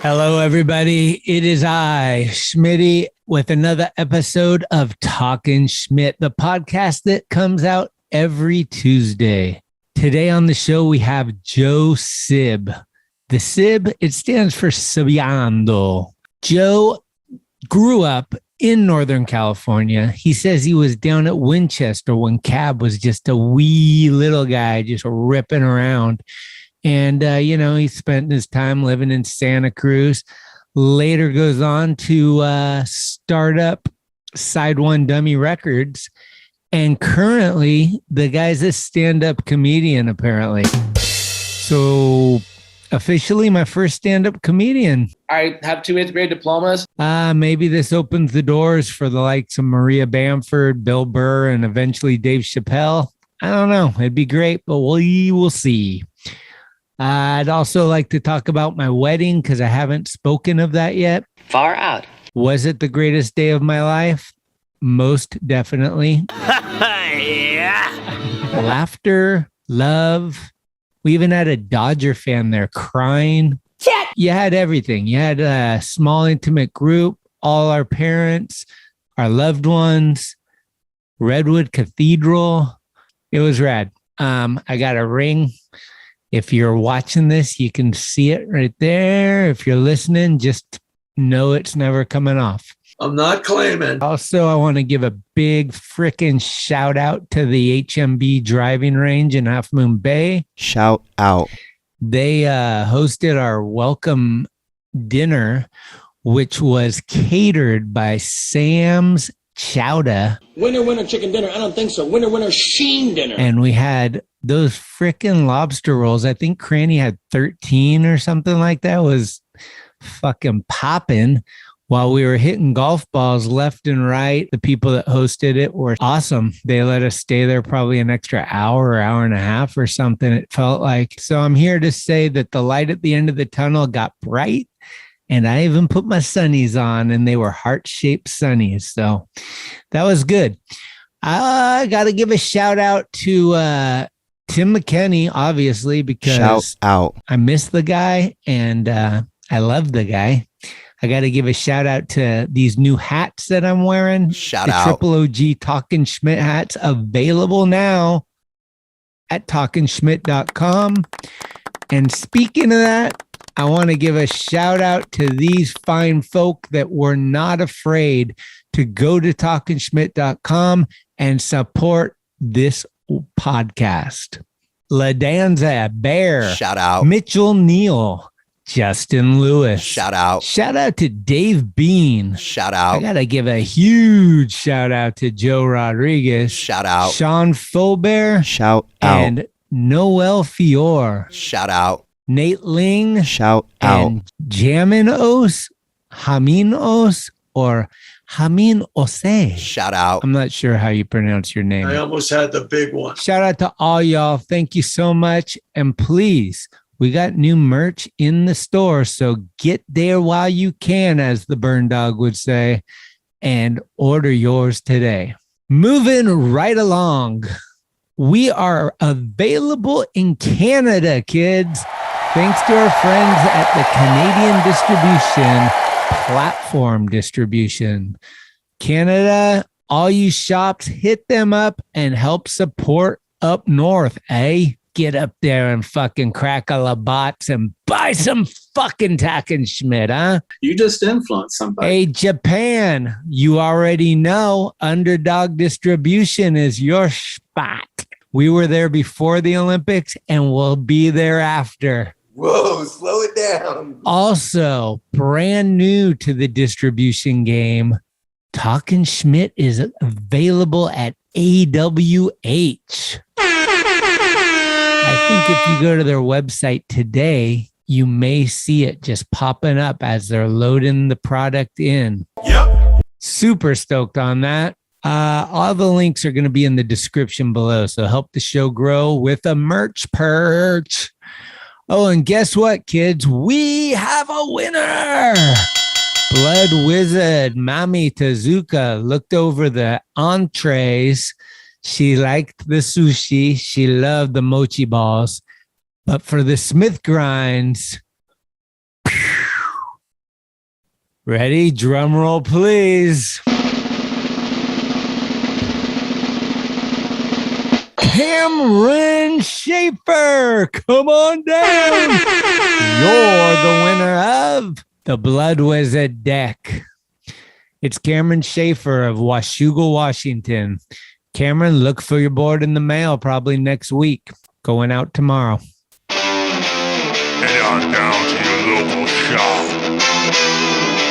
Hello, everybody. It is I, Schmitty, with another episode of Talkin Schmit, the podcast that comes out every Tuesday. Today on the show, we have Joe Sib. The Sib, it stands for Sabiando. Joe grew up in Northern California. He says he was down at Winchester when Cab was just a wee little guy just ripping around. And, he spent his time living in Santa Cruz. Later goes on to start up Side One Dummy Records. And currently, the guy's a stand-up comedian, apparently. So, officially, my first stand-up comedian. I have 2 8th grade diplomas. Maybe this opens the doors for the likes of Maria Bamford, Bill Burr, and eventually Dave Chappelle. I don't know. It'd be great, but we will see. I'd also like to talk about my wedding because I haven't spoken of that yet. Far out. Was it the greatest day of my life? Most definitely. Yeah. Laughter, love. We even had a Dodger fan there crying. Check. You had everything. You had a small, intimate group, all our parents, our loved ones, Redwood Cathedral. It was rad. I got a ring. If you're watching this, you can see it right there. If you're listening, just know it's never coming off. I'm not claiming. Also, I want to give a big freaking shout out to the HMB driving range in Half Moon Bay. Shout out. They hosted our welcome dinner, which was catered by Sam's Chowder. Winner, chicken dinner. I don't think so. Winner, sheen dinner. And we had those freaking lobster rolls. I think Cranny had 13 or something like that. It was fucking popping while we were hitting golf balls left and right. The people that hosted it were awesome. They let us stay there probably an extra hour or hour and a half or something, it felt like. So I'm here to say that the light at the end of the tunnel got bright. And I even put my sunnies on, and they were heart-shaped sunnies. So that was good. I got to give a shout out to Tim McKenney, obviously, because shout out. I miss the guy, and I love the guy. I got to give a shout out to these new hats that I'm wearing. Shout the out. Triple OG Talkin Schmit hats available now at TalkinSchmit.com. And speaking of that, I want to give a shout out to these fine folk that were not afraid to go to TalkinSchmit.com and support this podcast. LaDanza, Bear, Shout out. Mitchell Neal, Justin Lewis. Shout out. Shout out to Dave Bean. Shout I out. got to give a huge shout out to Joe Rodriguez. Shout out. Sean Fulbert. Shout out. And Noelle Fiore. Shout out. Nate Ling. Shout out. And Jaminos, Haminos, or Hamin Ose. Shout out. I'm not sure how you pronounce your name. I almost had the big one. Shout out to all y'all. Thank you so much. And please, we got new merch in the store. So get there while you can, as the Burn Dog would say, and order yours today. Moving right along. We are available in Canada, kids. Thanks to our friends at the Canadian Distribution Platform Distribution. Canada, all you shops, hit them up and help support up north, eh? Get up there and fucking crack a labots and buy some fucking Talkin Schmit, huh? You just influenced somebody. Hey, Japan, you already know Underdog Distribution is your spot. We were there before the Olympics and we'll be there after. Whoa, slow it down. Also, brand new to the distribution game, Talkin Schmit is available at AWH. I think if you go to their website today, you may see it just popping up as they're loading the product in. Yep. Super stoked on that. All the links are going to be in the description below. So help the show grow with a merch perch. Oh, and guess what, kids? We have a winner. Blood Wizard Mami Tezuka looked over the entrees. She liked the sushi. She loved the mochi balls. But for the Smith grinds, Ready? Drum roll, please. Cameron Schaefer, come on down. You're the winner of the Blood Wizard deck. It's Cameron Schaefer of Washougal, Washington. Cameron, look for your board in the mail probably next week. Going out tomorrow. Head on down to your local shop.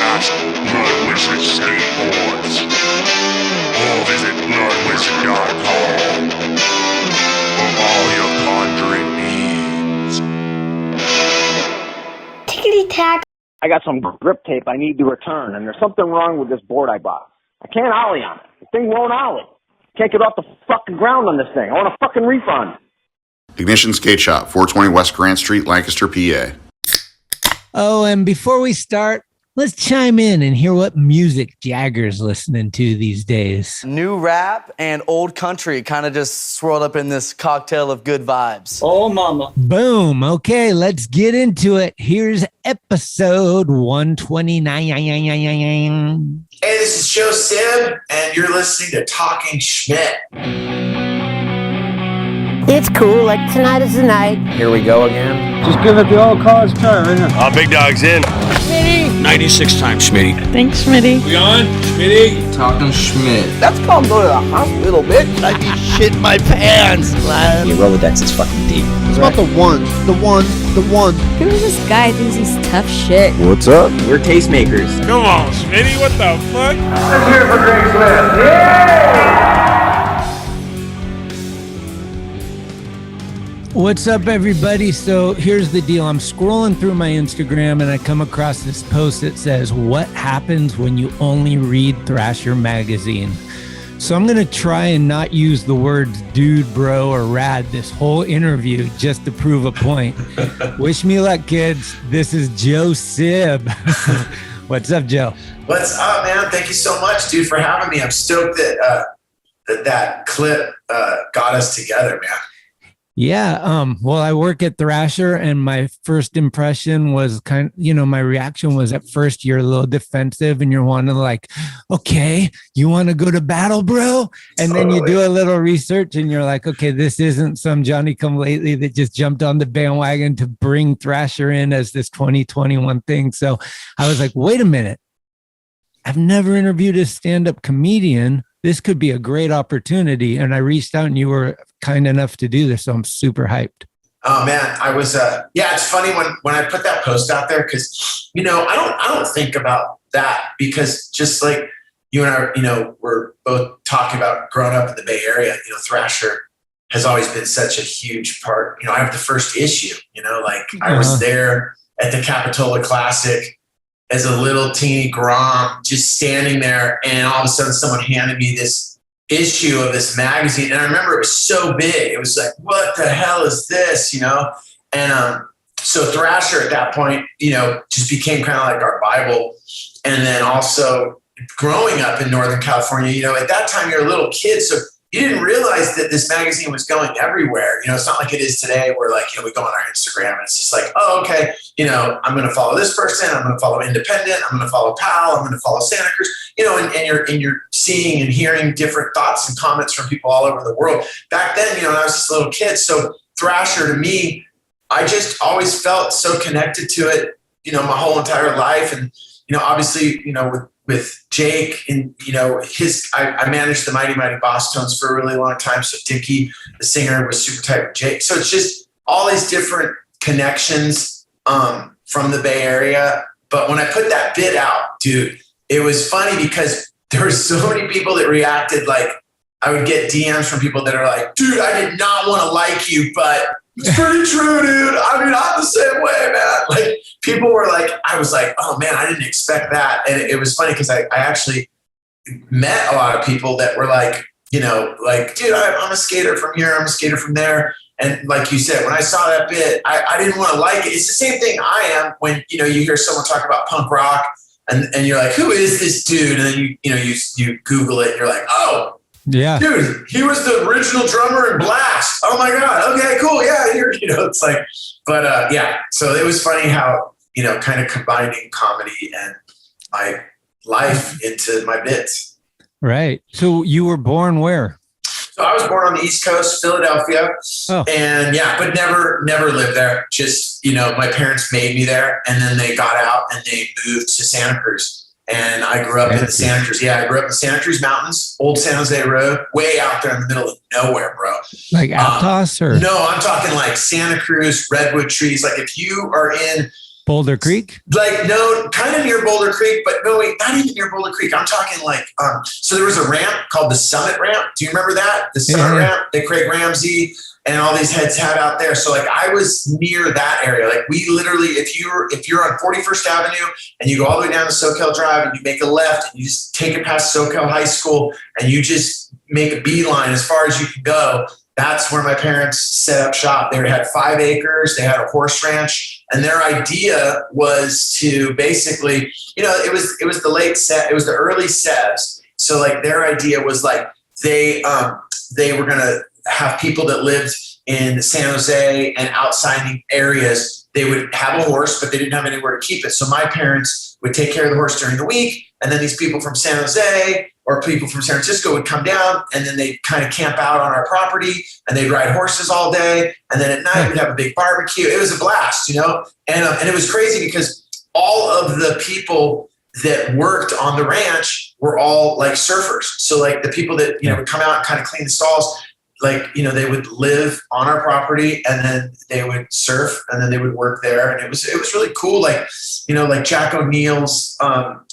Ask Blood Wizard Skateboards. Or visit bloodwizard.com for all your conjuring needs. Tickety-tack. I got some grip tape I need to return, and there's something wrong with this board I bought. I can't ollie on it. The thing won't ollie. Can't get off the fucking ground on this thing. I want a fucking refund. Ignition Skate Shop, 420 West Grant Street, Lancaster, PA. Oh, and before we start, let's chime in and hear what music Jagger's listening to these days. New rap and old country kind of just swirled up in this cocktail of good vibes. Oh, mama. Boom. Okay, let's get into it. Here's episode 129. Hey, this is Joe Sib, and you're listening to Talkin Schmit. It's cool, like tonight is the night. Here we go again. Just give it the old college try, right now. Big Dog's in. Schmitty. 96 times, Schmitty. Thanks, Schmitty. We on? Schmitty? Talkin Schmit. That's called go to the hospital, bitch. I'd be shitting my pants. Your Rolodex is fucking deep. It's about the one. Who's this guy thinks he's tough shit? What's up? We're tastemakers. Come on, Schmitty, what the fuck? Let's hear it for Drake Smith. Yeah! What's up, everybody? So here's the deal. I'm scrolling through my Instagram and I come across this post that says, what happens when you only read Thrasher magazine? So I'm going to try and not use the words dude, bro, or rad this whole interview just to prove a point. Wish me luck, kids. This is Joe Sib. What's up, Joe? What's up, man? Thank you so much, dude, for having me. I'm stoked that that clip got us together, man. Yeah. Well, I work at Thrasher, and my first impression was my reaction was at first you're a little defensive and you're wanting like, okay, you want to go to battle, bro? And then you do a little research and you're like, okay, this isn't some Johnny come lately that just jumped on the bandwagon to bring Thrasher in as this 2021 thing. So I was like, wait a minute. I've never interviewed a stand-up comedian. This could be a great opportunity. And I reached out and you were kind enough to do this. So I'm super hyped. Oh man, I was, it's funny when I put that post out there, cause I don't think about that because just like you and I, we're both talking about growing up in the Bay Area, Thrasher has always been such a huge part. I have the first issue, I was there at the Capitola Classic as a little teeny Grom, just standing there, and all of a sudden someone handed me this issue of this magazine, and I remember it was so big. It was like, what the hell is this, And so Thrasher at that point, just became kind of like our Bible. And then also growing up in Northern California, at that time you're a little kid, so you didn't realize that this magazine was going everywhere. It's not like it is today where like, we go on our Instagram and it's just like, oh, okay, I'm going to follow this person. I'm going to follow Independent. I'm going to follow Pal. I'm going to follow Santa Cruz, and you're seeing and hearing different thoughts and comments from people all over the world. Back then, I was just a little kid. So Thrasher to me, I just always felt so connected to it, my whole entire life. And, obviously, with Jake and, I managed the Mighty Mighty Boss Tones for a really long time. So Dickie, the singer, was super tight with Jake. So it's just all these different connections from the Bay Area. But when I put that bit out, dude, it was funny because there were so many people that reacted. Like I would get DMs from people that are like, dude, I did not want to like you, but it's pretty true, dude. I mean, I'm the same way, man. Like people were like, I was like, oh man, I didn't expect that. And it was funny because I actually met a lot of people that were like, dude, I'm a skater from here. I'm a skater from there. And like you said, when I saw that bit, I didn't want to like it. It's the same thing I am when, you hear someone talk about punk rock and you're like, who is this dude? And then you Google it and you're like, oh, yeah, dude, he was the original drummer in Blast. Oh my God. Okay, cool. Yeah. It's like, but yeah. So it was funny how, kind of combining comedy my life into my bits. Right. So you were born where? So I was born on the East Coast, Philadelphia, and but never lived there. Just, my parents made me there, and then they got out and they moved to Santa Cruz. And I grew up in the Santa Cruz. Yeah, I grew up in the Santa Cruz Mountains, Old San Jose Road, way out there in the middle of nowhere, bro. Like Aptos or? No, I'm talking like Santa Cruz, redwood trees. Like if you are in Boulder Creek? Like, no, kind of near Boulder Creek, but no, wait, not even near Boulder Creek. I'm talking like, so there was a ramp called the Summit Ramp. Do you remember that? The Summit Ramp that Craig Ramsey and all these heads had out there. So like I was near that area. Like we literally, if you're on 41st Avenue and you go all the way down to Soquel Drive and you make a left and you just take it past Soquel High School and you just make a beeline as far as you can go, that's where my parents set up shop. They had 5 acres. They had a horse ranch, and their idea was to basically, it was the early Sevs. So like their idea was like they were gonna have people that lived in San Jose and outsiding areas. They would have a horse, but they didn't have anywhere to keep it. So my parents would take care of the horse during the week, and then these people from San Jose or people from San Francisco would come down, and then they'd kind of camp out on our property, and they'd ride horses all day. And then at night we'd have a big barbecue. It was a blast, and it was crazy because all of the people that worked on the ranch were all like surfers. So like the people that, would come out and kind of clean the stalls, like, they would live on our property and then they would surf and then they would work there. And it was really cool. Like, like Jack O'Neill's,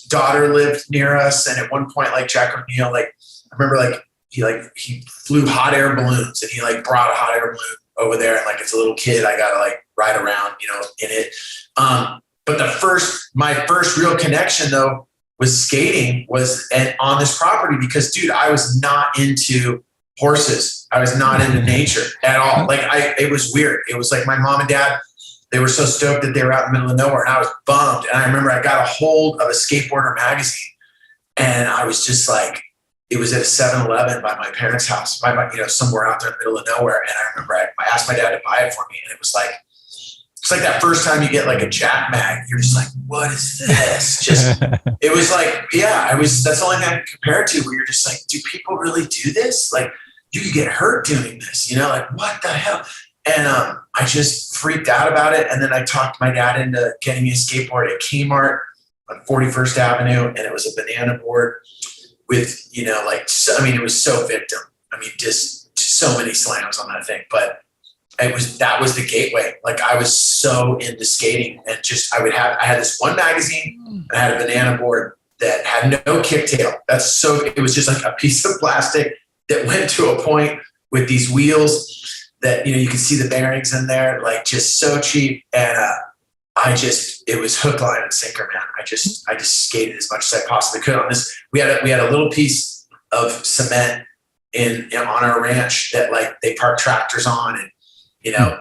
daughter lived near us, and at one point, like Jack O'Neill, like I remember, like he flew hot air balloons, and he like brought a hot air balloon over there, and like as a little kid, I got to like ride around, in it. But my first real connection though was skating on this property because, dude, I was not into horses. I was not into nature at all. Like it was weird. It was like my mom and dad, they were so stoked that they were out in the middle of nowhere, and I was bummed. And I remember I got a hold of a skateboarder magazine, and I was just like, it was at a 7-Eleven by my parents' house, somewhere out there in the middle of nowhere. And I remember I asked my dad to buy it for me, and it was like, it's like that first time you get like a Jack mag, you're just like, what is this? It was like, that's the only thing I can compare it to, where you're just like, do people really do this? Like, you could get hurt doing this, like, what the hell? And I just freaked out about it. And then I talked my dad into getting me a skateboard at Kmart on 41st Avenue. And it was a banana board with, it was so victim. I mean, just so many slams on that thing. But that was the gateway. Like I was so into skating, and just, I had this one magazine, and I had a banana board that had no kicktail. It was just like a piece of plastic that went to a point with these wheels that, you could see the bearings in there, like just so cheap. And it was hook, line, and sinker, man. I just skated as much as I possibly could on this. We had a little piece of cement on our ranch that like they park tractors on, and,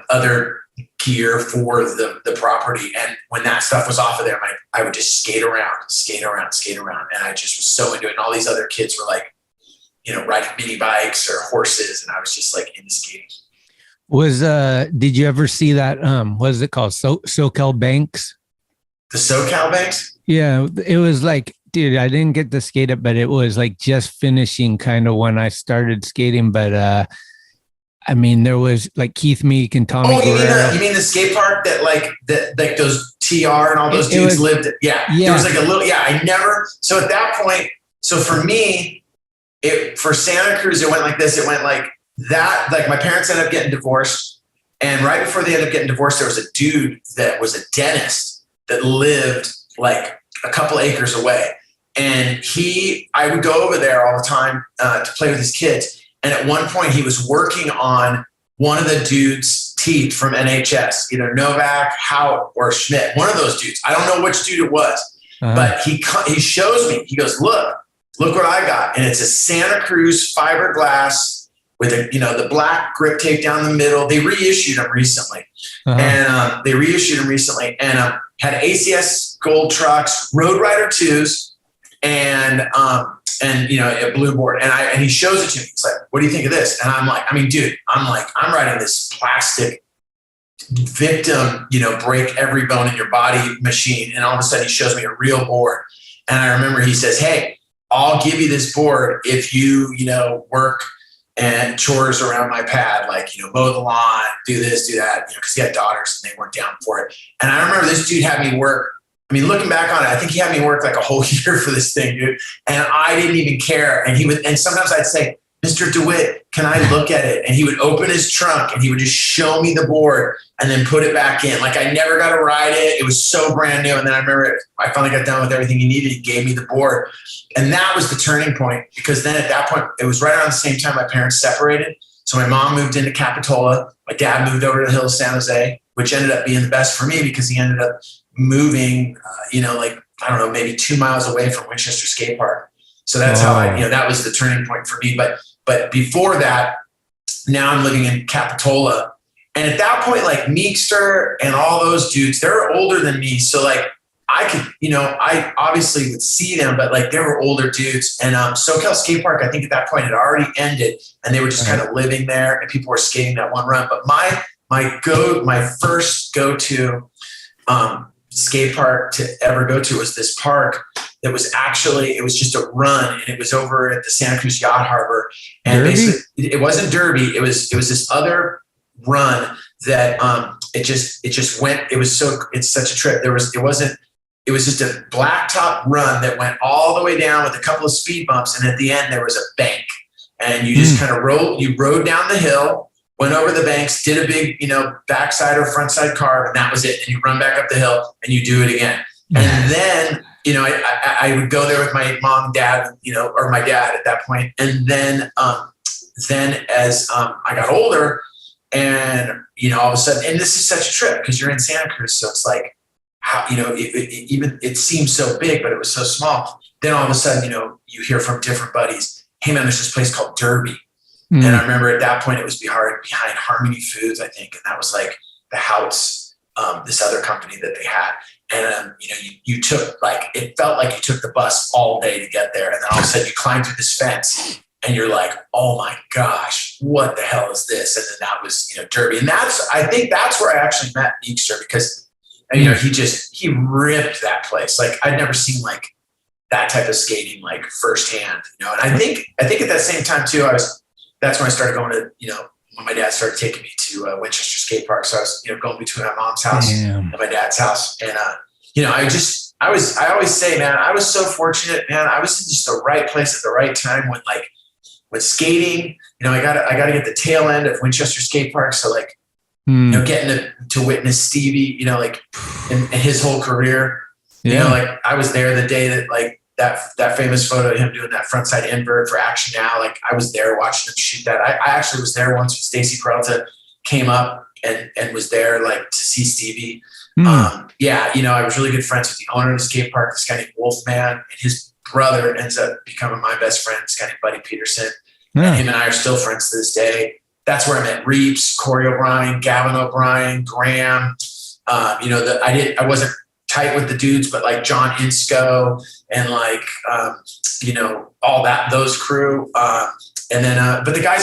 other gear for the property. And when that stuff was off of there, I would just skate around. And I just was so into it. And all these other kids were like, riding mini bikes or horses. And I was just like into skating. Did you ever see that? What is it called? Soquel Banks? The Soquel Banks? Yeah. It was like, dude, I didn't get to skate it, but it was like just finishing kind of when I started skating. But, there was like Keith Meek and Tommy Guerrero. You mean the skate park that like those TR and all those dudes lived at? Yeah. There was like a little, I never. So at that point, so for me, for Santa Cruz, it went like this. It went like that. Like my parents ended up getting divorced. And right before they ended up getting divorced, there was a dude that was a dentist that lived like a couple acres away. And I would go over there all the time to play with his kids. And at one point he was working on one of the dude's teeth from NHS, either Novak, Howe, or Schmidt, one of those dudes. I don't know which dude it was, but he shows me, he goes, look what I got. And it's a Santa Cruz fiberglass with the black grip tape down the middle. They reissued them recently. And had ACS gold trucks, Road Rider 2s, and a blue board. And he shows it to me. He's like, what do you think of this? And I'm like, I'm riding this plastic victim, break every bone in your body machine. And all of a sudden he shows me a real board. And I remember he says, hey, I'll give you this board if you, work and chores around my pad, like, mow the lawn, do this, do that, because he had daughters and they weren't down for it. And I remember this dude had me work. I mean, looking back on it, I think he had me work like a whole year for this thing, dude. And I didn't even care. And sometimes I'd say, Mr. DeWitt, can I look at it? And he would open his trunk and he would just show me the board and then put it back in. Like, I never got to ride it. It was so brand new. And then I remember I finally got done with everything he needed. He gave me the board. And that was the turning point, because then at that point, it was right around the same time my parents separated. So my mom moved into Capitola. My dad moved over to the hills of San Jose, which ended up being the best for me because he ended up moving, maybe 2 miles away from Winchester Skatepark. So that's how that was the turning point for me. But before that, now I'm living in Capitola. And at that point, like Meekster and all those dudes, they're older than me. So like I could, I obviously would see them, but like they were older dudes. And SoCal Skatepark, I think at that point had already ended and they were just kind of living there and people were skating that one run. But my first go-to skate park to ever go to was this park that was it was just a run, and it was over at the Santa Cruz Yacht Harbor. And basically it wasn't Derby. It was this other run that it just went. It's such a trip. It was just a blacktop run that went all the way down with a couple of speed bumps, and at the end there was a bank, and you just kind of rode down the hill, went over the banks, did a big, backside or front side carve, and that was it. And you run back up the hill and you do it again. And then, I would go there with my mom and dad, or my dad at that point. And then as I got older and, all of a sudden, and this is such a trip because you're in Santa Cruz. So it's like, how, it seemed so big, but it was so small. Then all of a sudden, you hear from different buddies, hey man, there's this place called Derby. And I remember at that point it was behind Harmony Foods, I think. And that was like the house, this other company that they had. And, you took it felt like you took the bus all day to get there. And then all of a sudden you climb through this fence and you're like, oh my gosh, what the hell is this? And then that was, Derby. And I think that's where I actually met Meekster because, he ripped that place. Like I'd never seen like that type of skating, like firsthand, and I think at that same time too, that's when I started going to, when my dad started taking me to Winchester Skatepark. So I was, going between my mom's house and my dad's house. And, I always say, man, I was so fortunate, man. I was in just the right place at the right time when skating, I got to get the tail end of Winchester Skatepark. So like, getting to witness Stevie, in his whole career, I was there the day that like, that famous photo of him doing that frontside invert for Action Now. Like I was there watching him shoot that. I actually was there once when Stacy Peralta came up and was there like to see Stevie. I was really good friends with the owner of the skate park, this guy named Wolfman, and his brother ends up becoming my best friend, this guy named Buddy Peterson. And him and I are still friends to this day. That's where I met Reeps, Corey O'Brien, Gavin O'Brien, Graham. I wasn't tight with the dudes, but like John Insco and like, all those crew. And then, but the guys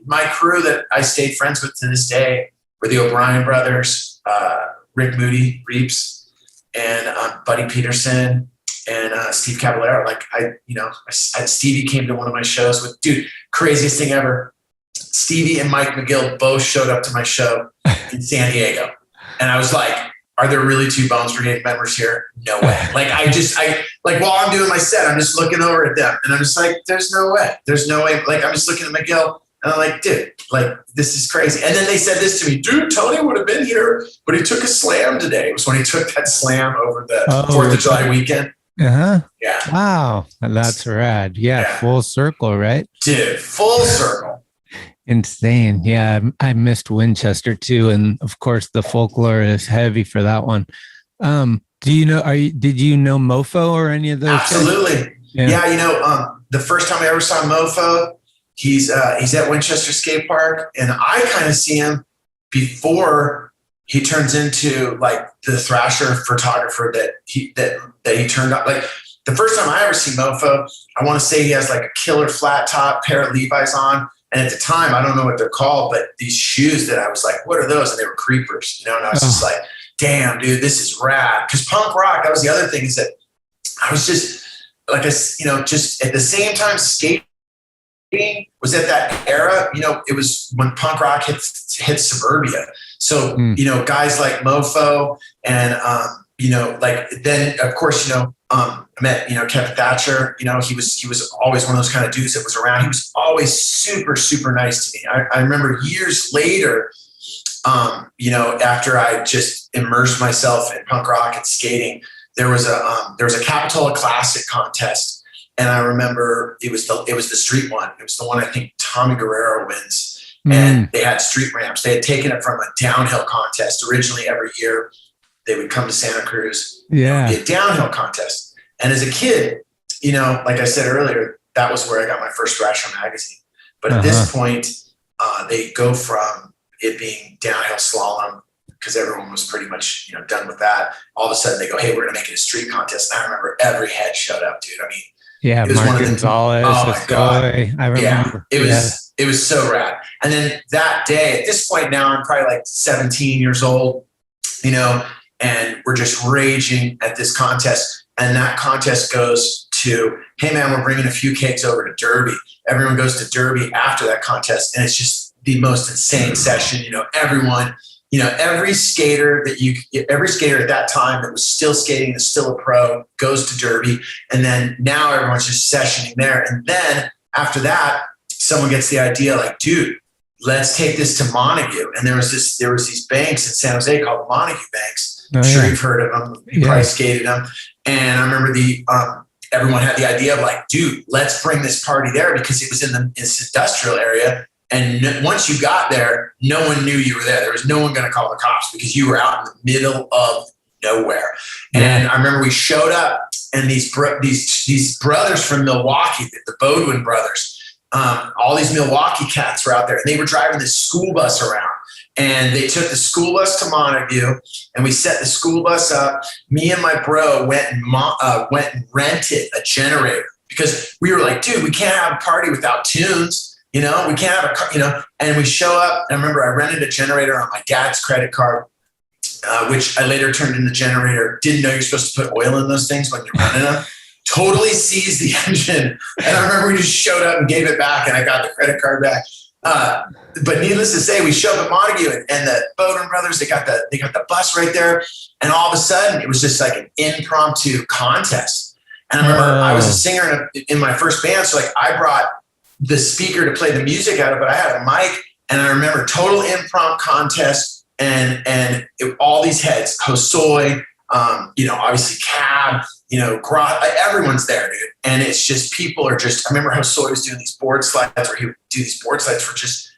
my crew that I stayed friends with to this day were the O'Brien brothers, Rick Moody, Reeps, and Buddy Peterson and Steve Caballero. Like Stevie came to one of my shows with, dude, craziest thing ever. Stevie and Mike McGill both showed up to my show in San Diego. And I was like, are there really two Bones Brigade members here? No way. Like while I'm doing my set, I'm just looking over at them and I'm just like, there's no way. There's no way. Like I'm just looking at McGill and I'm like, dude, like this is crazy. And then they said this to me, dude, Tony would have been here, but he took a slam today. It was when he took that slam over the 4th of July weekend. Uh-huh. Yeah. Wow. That's rad. Yeah. Full circle, right? Dude, full circle. Insane. Yeah. I missed Winchester too. And of course the folklore is heavy for that one. Did you know Mofo or any of those? Absolutely. Yeah. The first time I ever saw Mofo, he's at Winchester Skatepark and I kind of see him before he turns into like the thrasher photographer that he turned up. Like the first time I ever see Mofo, I want to say he has like a killer flat top pair of Levi's on. And at the time, I don't know what they're called, but these shoes that I was like, what are those? And they were creepers, and I was just like, damn, dude, this is rad. Because punk rock, that was the other thing, is that I was just, like just at the same time, skating was at that era. It was when punk rock hit suburbia. So guys like Mofo and then of course I met Kevin Thatcher. He was always one of those kind of dudes that was around. He was always super, super nice to me. I remember years later, after I just immersed myself in punk rock and skating, there was a Capitola Classic contest, and I remember it was the street one. It was the one I think Tommy Guerrero wins, and they had street ramps. They had taken it from a downhill contest originally. Every year they would come to Santa Cruz, be a downhill contest. And as a kid, like I said earlier, that was where I got my first Thrasher magazine. But at this point, they go from it being downhill slalom, because everyone was pretty much, done with that. All of a sudden they go, hey, we're going to make it a street contest. And I remember every head showed up, dude. I mean, it was Mark one of the, Gonzalez. oh my God. I remember. Yeah, it was so rad. And then that day, at this point now, I'm probably like 17 years old, and we're just raging at this contest. And that contest goes to, hey man, we're bringing a few cakes over to Derby. Everyone goes to Derby after that contest. And it's just the most insane session. Everyone, every skater at that time that was still skating, is still a pro, goes to Derby. And then now everyone's just sessioning there. And then after that, someone gets the idea like, dude, let's take this to Montague. And there was these banks in San Jose called Montague Banks. I'm sure you've heard of them. You probably skated them. And I remember everyone had the idea of like, dude, let's bring this party there, because it was in this industrial area. And once you got there, no one knew you were there. There was no one going to call the cops, because you were out in the middle of nowhere. And I remember we showed up, and these brothers from Milwaukee, the Bodwin brothers, all these Milwaukee cats were out there, and they were driving this school bus around. And they took the school bus to Montague, and we set the school bus up. Me and my bro went and rented a generator, because we were like, dude, we can't have a party without tunes. We can't have and we show up. And I remember I rented a generator on my dad's credit card, which I later turned into the generator. Didn't know you're supposed to put oil in those things when you're running them. Totally seized the engine. And I remember we just showed up and gave it back, and I got the credit card back. But needless to say, we showed up at Montague, and the Bowden brothers, they got the bus right there. And all of a sudden it was just like an impromptu contest. And I remember I was a singer in my first band. So like I brought the speaker to play the music out of, but I had a mic, and I remember total impromptu contest and all these heads, Hosoi, obviously Cab, everyone's there, dude. And it's just, people are just, I remember Hosoi was doing these board slides, where he would do these board slides for just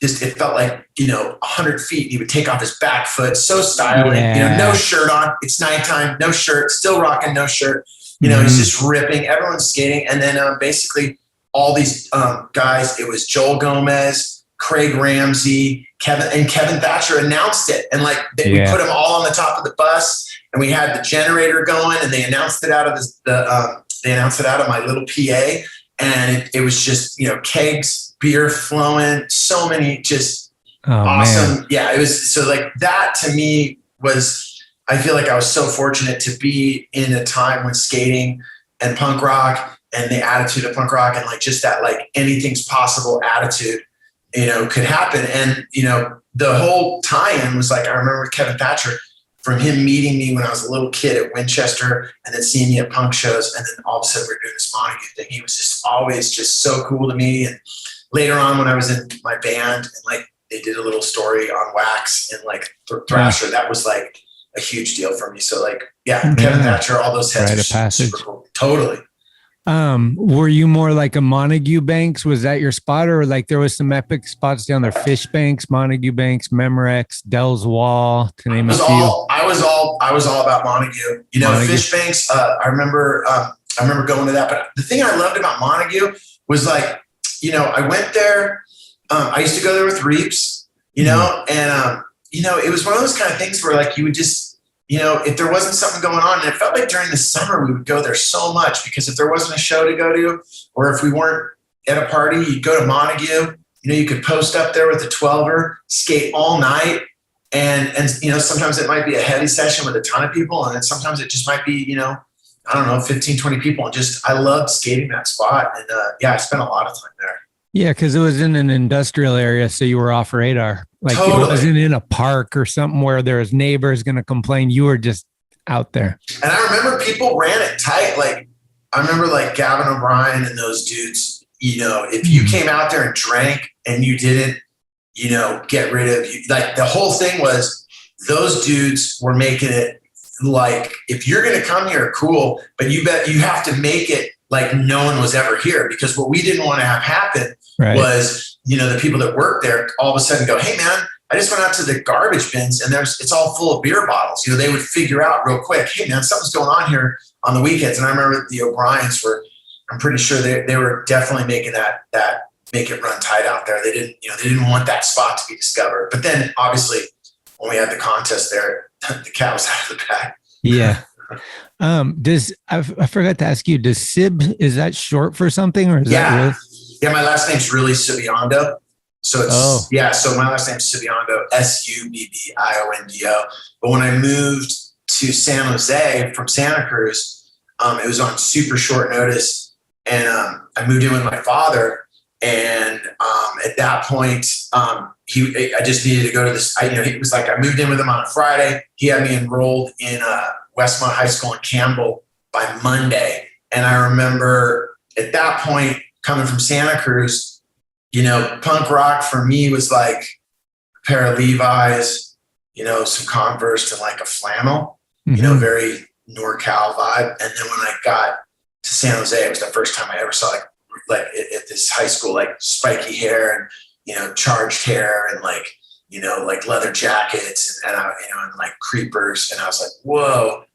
it felt like, 100 feet. He would take off his back foot, so stylish, no shirt on. It's nighttime, no shirt, still rocking no shirt. He's just ripping, everyone's skating. And then basically all these guys, it was Joel Gomez, Craig Ramsey, Kevin Thatcher announced it. And we put them all on the top of the bus, and we had the generator going, and they announced it out of my little PA. And it was just, kegs, beer flowing, so many just awesome. Man. Yeah, it was, so like that to me was, I feel like I was so fortunate to be in a time when skating and punk rock and the attitude of punk rock and like just that like anything's possible attitude, could happen. And, the whole tie-in was like, I remember Kevin Thatcher, from him meeting me when I was a little kid at Winchester, and then seeing me at punk shows, and then all of a sudden we're doing this Montague thing. He was just always just so cool to me. And later on, when I was in my band, and like they did a little story on Wax and like Thrasher, that was like a huge deal for me. So like, Kevin Thatcher, all those heads are super cool. Totally. Were you more like a Montague Banks? Was that your spot, or like there was some epic spots down there? Fish Banks, Montague Banks, Memorex, Dell's Wall, to name a few. I was all about Montague. Montague. Fish Banks. I remember going to that. But the thing I loved about Montague was like, I went there. I used to go there with Reeps. And it was one of those kind of things where like you would just. If there wasn't something going on, and it felt like during the summer we would go there so much, because if there wasn't a show to go to, or if we weren't at a party, you'd go to Montague. You could post up there with a 12er, skate all night, and sometimes it might be a heavy session with a ton of people, and then sometimes it just might be I don't know, 15, 20 people. And just, I loved skating that spot. And I spent a lot of time there. Yeah, because it was in an industrial area, so you were off radar. Like Totally. It wasn't in a park or something where there was neighbors going to complain. You were just out there. And I remember people ran it tight. Like, I remember like Gavin O'Brien and those dudes, if you came out there and drank and you didn't, get rid of you. Like the whole thing was those dudes were making it like, if you're going to come here, cool, but you have to make it like no one was ever here, because what we didn't want to have happen was, the people that work there all of a sudden go, hey man, I just went out to the garbage bins and it's all full of beer bottles. They would figure out real quick, hey man, something's going on here on the weekends. And I remember the O'Briens I'm pretty sure they were definitely making that make it run tight out there. They didn't want that spot to be discovered. But then obviously when we had the contest there, the cat was out of the bag. Yeah. I forgot to ask you, does Sib, is that short for something, or is that real? Yeah, my last name's really Subiondo. So so my last name's Subiondo, Subbiondo. But when I moved to San Jose from Santa Cruz, it was on super short notice, and I moved in with my father. And at that point, I just needed to go to this. It was like I moved in with him on a Friday. He had me enrolled in Westmont High School in Campbell by Monday. And I remember at that point, coming from Santa Cruz, punk rock for me was like a pair of Levi's, some Converse and like a flannel, very NorCal vibe. And then when I got to San Jose, it was the first time I ever saw like at this high school, like spiky hair and, charged hair and like leather jackets and like creepers. And I was like, whoa,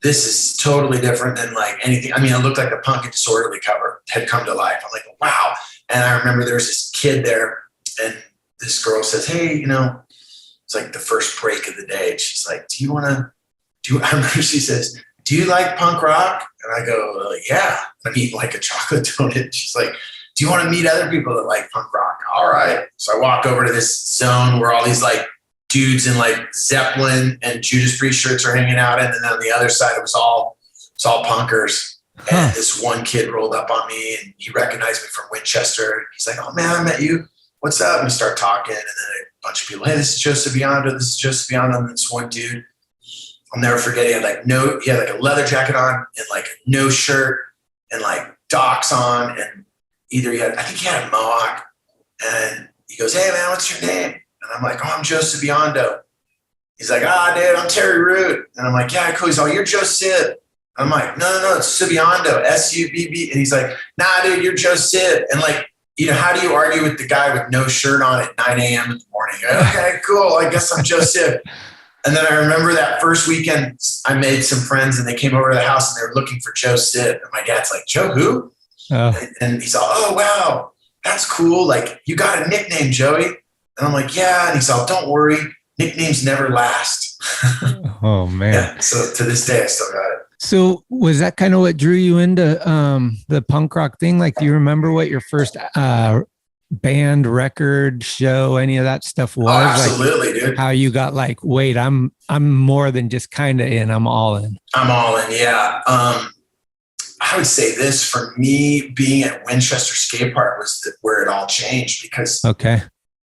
this is totally different than like anything. I mean, it looked like the Punk and Disorderly cover had come to life. I'm like, wow. And I remember there was this kid there and this girl says, hey, it's like the first break of the day. And she's like, I remember she says, do you like punk rock? And I go, yeah. I eat like a chocolate donut. She's like, do you want to meet other people that like punk rock? All right. So I walk over to this zone where all these like dudes in like Zeppelin and Judas Priest shirts are hanging out in. And then on the other side, it was all punkers. And this one kid rolled up on me and he recognized me from Winchester. He's like, oh man, I met you. What's up? And we start talking. And then a bunch of people, hey, this is Joe Sib. This is Joe Sib. And this one dude, I'll never forget. He had like a leather jacket on and like a no shirt and like Docs on. And I think he had a mohawk. And he goes, hey man, what's your name? And I'm like, oh, I'm Joe Subiondo. He's like, dude, I'm Terry Root. And I'm like, yeah, cool. He's like, oh, you're Joe Sib. I'm like, no, it's Subiondo, S-U-B-B. And he's like, nah, dude, you're Joe Sib. And like, how do you argue with the guy with no shirt on at 9 a.m. in the morning? Okay, cool. I guess I'm Joe Sib. And then I remember that first weekend, I made some friends and they came over to the house and they were looking for Joe Sib. And my dad's like, Joe who? And he's all, oh, wow, that's cool. Like, you got a nickname, Joey. And I'm like, yeah. And he's all, don't worry, nicknames never last. Oh, man. Yeah, so to this day, I still got it. So was that kind of what drew you into the punk rock thing? Like, do you remember what your first band, record, show, any of that stuff was? Oh, absolutely, like, dude. How you got like, wait, I'm more than just kind of in, I'm all in. I'm all in, yeah. I would say this, for me, being at Winchester Skatepark was where it all changed, because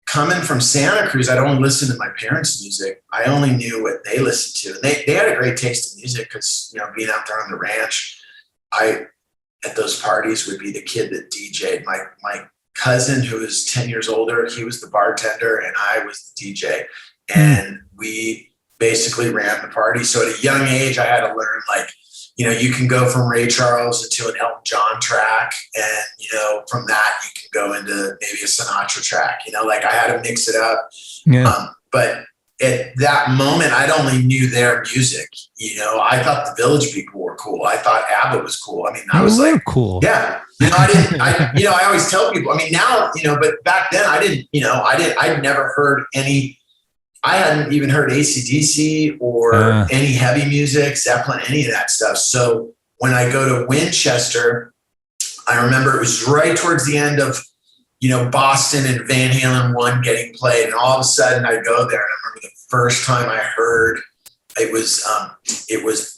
coming from Santa Cruz, I'd only listened to my parents' music. I only knew what they listened to. And they had a great taste in music because, being out there on the ranch, at those parties would be the kid that DJ'd. My cousin, who was 10 years older, he was the bartender and I was the DJ. And we basically ran the party. So at a young age, I had to learn, like, you can go from Ray Charles into an Elton John track. And, from that, you can go into maybe a Sinatra track, like I had to mix it up. Yeah. But at that moment, I only knew their music. I thought the Village People were cool. I thought ABBA was cool. I mean, I was like, cool. Yeah. I always tell people, I mean, now, but back then I'd never heard I hadn't even heard AC/DC or any heavy music, Zeppelin, any of that stuff. So when I go to Winchester, I remember it was right towards the end of, Boston and Van Halen 1 getting played. And all of a sudden I go there and I remember the first time I heard it was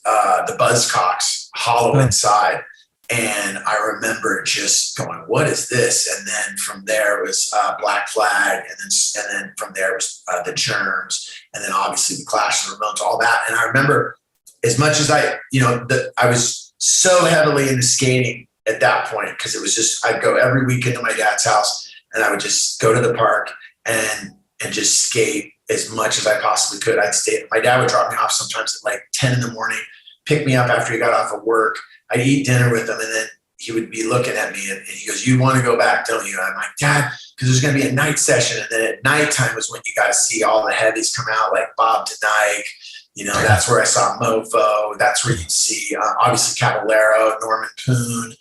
the Buzzcocks Hollow Inside. And I remember just going, what is this? And then from there it was Black Flag. And then from there it was the Germs. And then obviously the Clash of the Ramones, all that. And I remember as much as I was so heavily into skating at that point, because it was just, I'd go every weekend to my dad's house and I would just go to the park and just skate as much as I possibly could. I'd stay. My dad would drop me off sometimes at like 10 in the morning, pick me up after he got off of work. I'd eat dinner with him, and then he would be looking at me and he goes, "You want to go back, don't you?" And I'm like, "Dad," because there's going to be a night session. And then at nighttime was when you got to see all the heavies come out, like Bob Dyke. That's where I saw Mofo. That's where you'd see, obviously, Caballero, Norman Poon,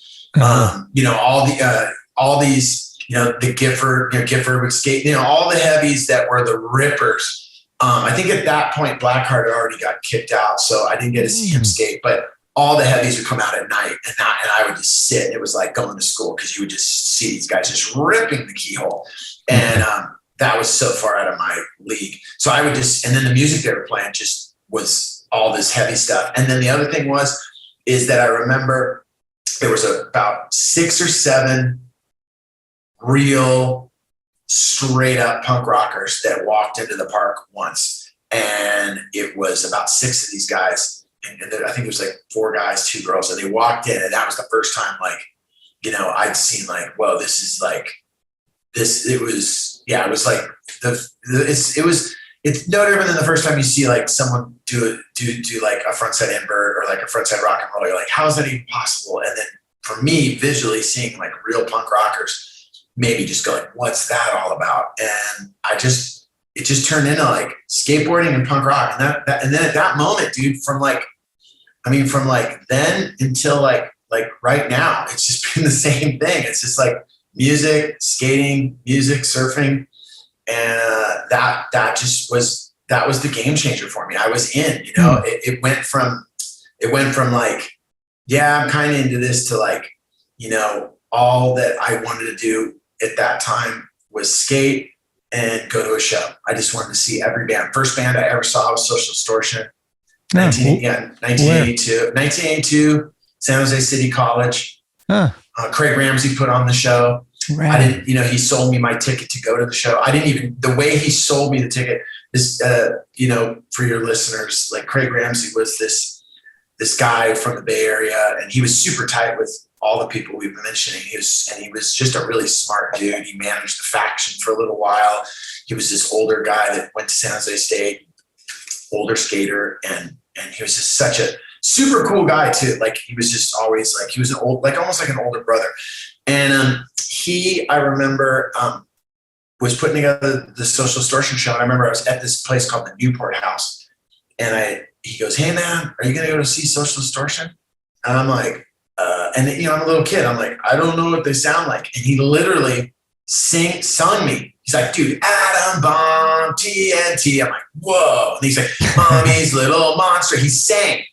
all these, the Gifford would skate, all the heavies that were the rippers. I think at that point, Blackheart had already got kicked out, so I didn't get to see him skate, but all the heavies would come out at night and I would just sit. It was like going to school because you would just see these guys just ripping the keyhole. And that was so far out of my league. So I would just, and then the music they were playing just was all this heavy stuff. And then the other thing is that I remember there was about 6 or 7 real straight up punk rockers that walked into the park once. And it was about 6 of these guys. And I think it was like 4 guys, 2 girls. And they walked in, and that was the first time, like, I'd seen like, whoa, this is like this. It was like it's no different than the first time you see like someone do like a frontside invert or like a frontside rock and roll. You're like, how is that even possible? And then for me, visually seeing like real punk rockers, maybe just going, what's that all about? And it just turned into like skateboarding and punk rock. And then at that moment, dude, from then until like right now, it's just been the same thing. It's just like music, skating, surfing. And that was the game changer for me. I was in, it went from like, yeah, I'm kind of into this to like, all that I wanted to do at that time was skate and go to a show. I just wanted to see every band. First band I ever saw was Social Distortion. 1982, San Jose City College. Craig Ramsey put on the show. Right. I didn't, he sold me my ticket to go to the show. The way he sold me the ticket is, for your listeners, like Craig Ramsey was this guy from the Bay Area, and he was super tight with all the people we've been mentioning. He was just a really smart dude. He managed the Faction for a little while. He was this older guy that went to San Jose State, older skater, and he was just such a super cool guy too. Like he was just always like, he was almost like an older brother. And I remember was putting together the Social Distortion show. And I remember I was at this place called the Newport House, and he goes, "Hey man, are you gonna go to see Social Distortion?" And I'm like, I'm a little kid. I'm like, I don't know what they sound like. And he literally sung me. He's like, "Dude, Atom Bomb, TNT." I'm like, whoa. And he's like, "Mommy's Little Monster." He sang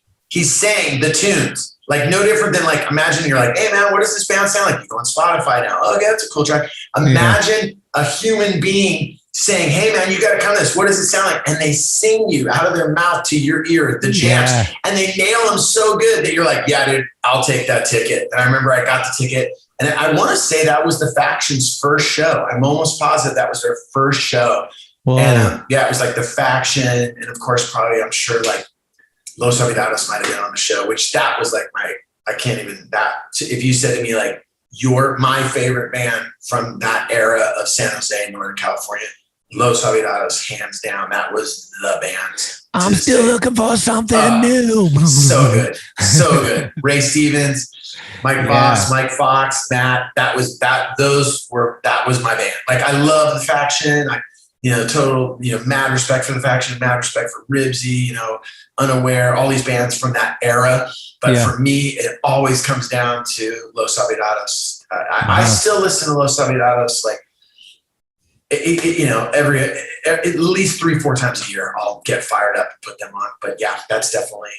the tunes. Like no different than like, imagine you're like, "Hey man, what does this band sound like?" You go on Spotify now. Oh, yeah, that's a cool track. Imagine a human being saying, "Hey man, you got to come to this. What does it sound like?" And they sing you out of their mouth to your ear, the jams, and they nail them so good that you're like, "Yeah, dude, I'll take that ticket." And I remember I got the ticket, and I want to say that was the Faction's first show. I'm almost positive that was their first show. Whoa. And it was like the Faction, and of course, probably I'm sure like Los Olvidados might have been on the show, which that was like if you said to me like, "You're my favorite band from that era of San Jose, Northern California," Los Olvidados, hands down, that was the band. I'm still looking for something new. So good. So good. Ray Stevens, Mike Fox, Matt, that was my band. Like I love the Faction. Total, mad respect for the Faction, mad respect for Ribsy, Unaware, all these bands from that era. But for me, it always comes down to Los Olvidados. I still listen to Los Olvidados like, at least 3-4 times a year. I'll get fired up and put them on. But yeah, that was definitely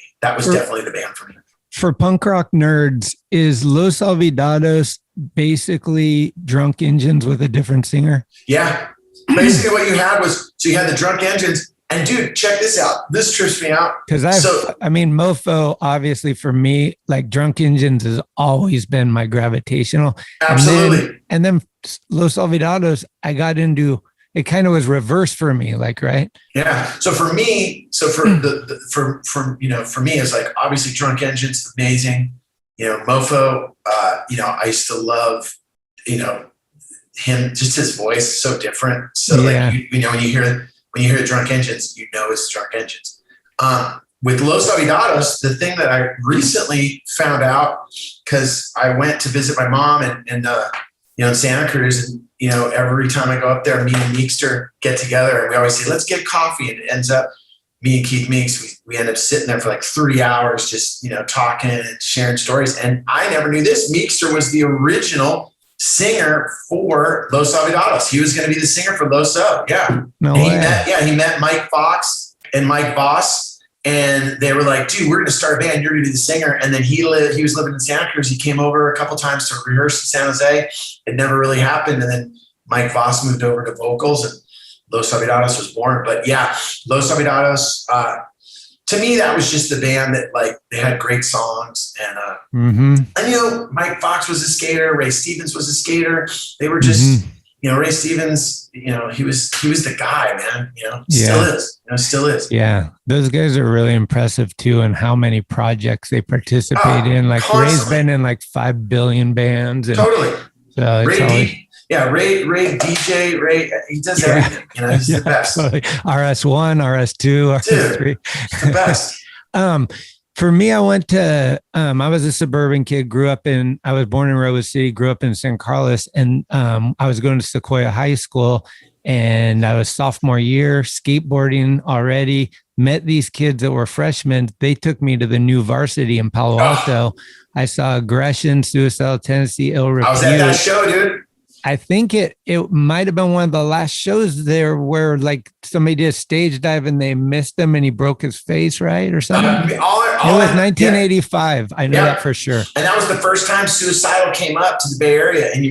the band for me. For punk rock nerds, is Los Olvidados basically Drunk Engines with a different singer? Yeah. Basically what you had was, so you had the Drunk Engines, And dude, check this out. This trips me out. Because Mofo, obviously for me, like Drunk Engines has always been my gravitational. Absolutely. And then Los Olvidados, I got into, it kind of was reverse for me, like, right? Yeah. So for me, for me, it's like obviously Drunk Engines, amazing. Mofo, I used to love, him, just his voice, so different. So like, when you hear the Drunk Engines, it's Drunk Engines. With Los Olvidados, the thing that I recently found out, because I went to visit my mom and in Santa Cruz, and every time I go up there, me and Meekster get together, and we always say, let's get coffee. And it ends up, me and Keith Meek, we end up sitting there for like 3 hours, just talking and sharing stories. And I never knew this. Meekster was the original singer for Los Olvidados. He was going to be the singer for Los O. Yeah. No way. He met Mike Fox and Mike Voss, and they were like, dude, we're going to start a band. You're going to be the singer. And then he was living in Santa Cruz. He came over a couple times to rehearse in San Jose. It never really happened. And then Mike Voss moved over to vocals, and Los Olvidados was born. But yeah, Los Olvidados, to me, that was just the band that, like, they had great songs. And, Mike Fox was a skater. Ray Stevens was a skater. They were just, Ray Stevens, he was the guy, man, still is. Yeah. Those guys are really impressive too. And how many projects they participate in. Like constantly. Ray's been in like 5 billion bands. And totally. So Ray DJ, Ray, he does everything. He's the best. Absolutely. RS1, RS2, RS3. It's the best. For me, I went to, I was a suburban kid, I was born in Rose City, grew up in San Carlos, and I was going to Sequoia High School, and I was sophomore year, skateboarding already, met these kids that were freshmen. They took me to the new varsity in Palo Alto. I saw Aggression, Suicidal Tendency, Ill Repute. I was at that show, dude. I think it might have been one of the last shows there where like somebody did a stage dive and they missed him and he broke his face, right? Or something. It was 1985. Yeah. I know that for sure. And that was the first time Suicidal came up to the Bay Area. And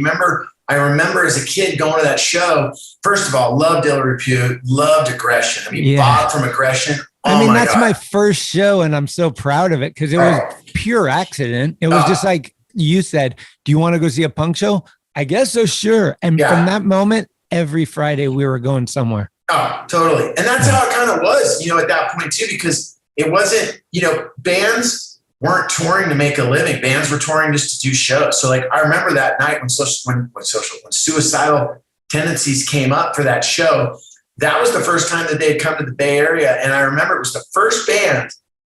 I remember as a kid going to that show, first of all, loved Ill Repute, loved Aggression. Bob from Aggression. That's my first show and I'm so proud of it because it was pure accident. It was just like you said, do you want to go see a punk show? I guess so, sure. And from that moment, every Friday we were going somewhere. Oh, totally. And that's how it kind of was, at that point too, because it wasn't, bands weren't touring to make a living. Bands were touring just to do shows. So like, I remember that night when Suicidal Tendencies came up for that show, that was the first time that they had come to the Bay Area. And I remember it was the first band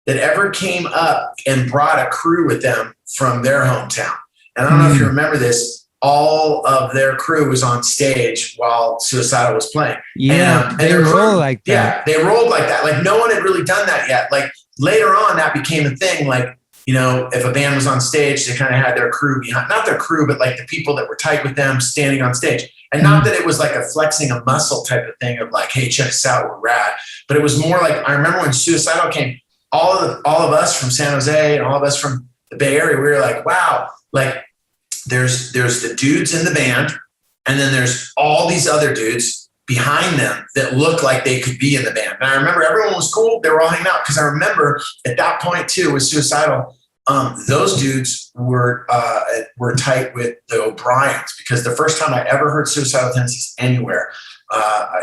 that ever came up and brought a crew with them from their hometown. And I don't know if you remember this, all of their crew was on stage while Suicidal was playing. Yeah, and they roll like that. Yeah, they rolled like that. Like no one had really done that yet. Like later on, that became a thing. Like, if a band was on stage, they kind of had their crew behind, not their crew, but like the people that were tight with them standing on stage. And not that it was like a flexing a muscle type of thing of like, hey, check us out, we're rad. But it was more like, I remember when Suicidal came, all of us from San Jose and all of us from the Bay Area, we were like, wow, like, there's the dudes in the band, and then there's all these other dudes behind them that look like they could be in the band. And I remember everyone was cool. They were all hanging out because I remember at that point too with Suicidal, those dudes were tight with the O'Briens because the first time I ever heard Suicidal Tendencies anywhere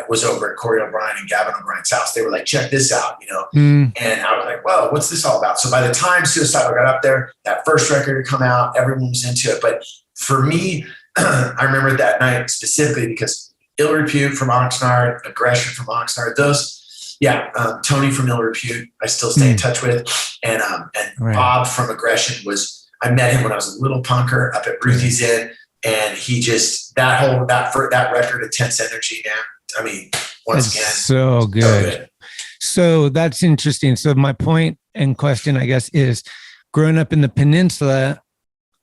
was over at Corey O'Brien and Gavin O'Brien's house. They were like, check this out, And I was like, whoa, what's this all about? So by the time Suicidal got up there, that first record had come out, everyone was into it. But for me, I remember that night specifically because Ill Repute from Oxnard, Aggression from Oxnard, Tony from Ill Repute, I still stay in touch with. And Bob from Aggression I met him when I was a little punker up at Ruthie's Inn. And he just, that record, Intense Energy, man. Once again. So good. So that's interesting. So my point and question, I guess, is growing up in the peninsula,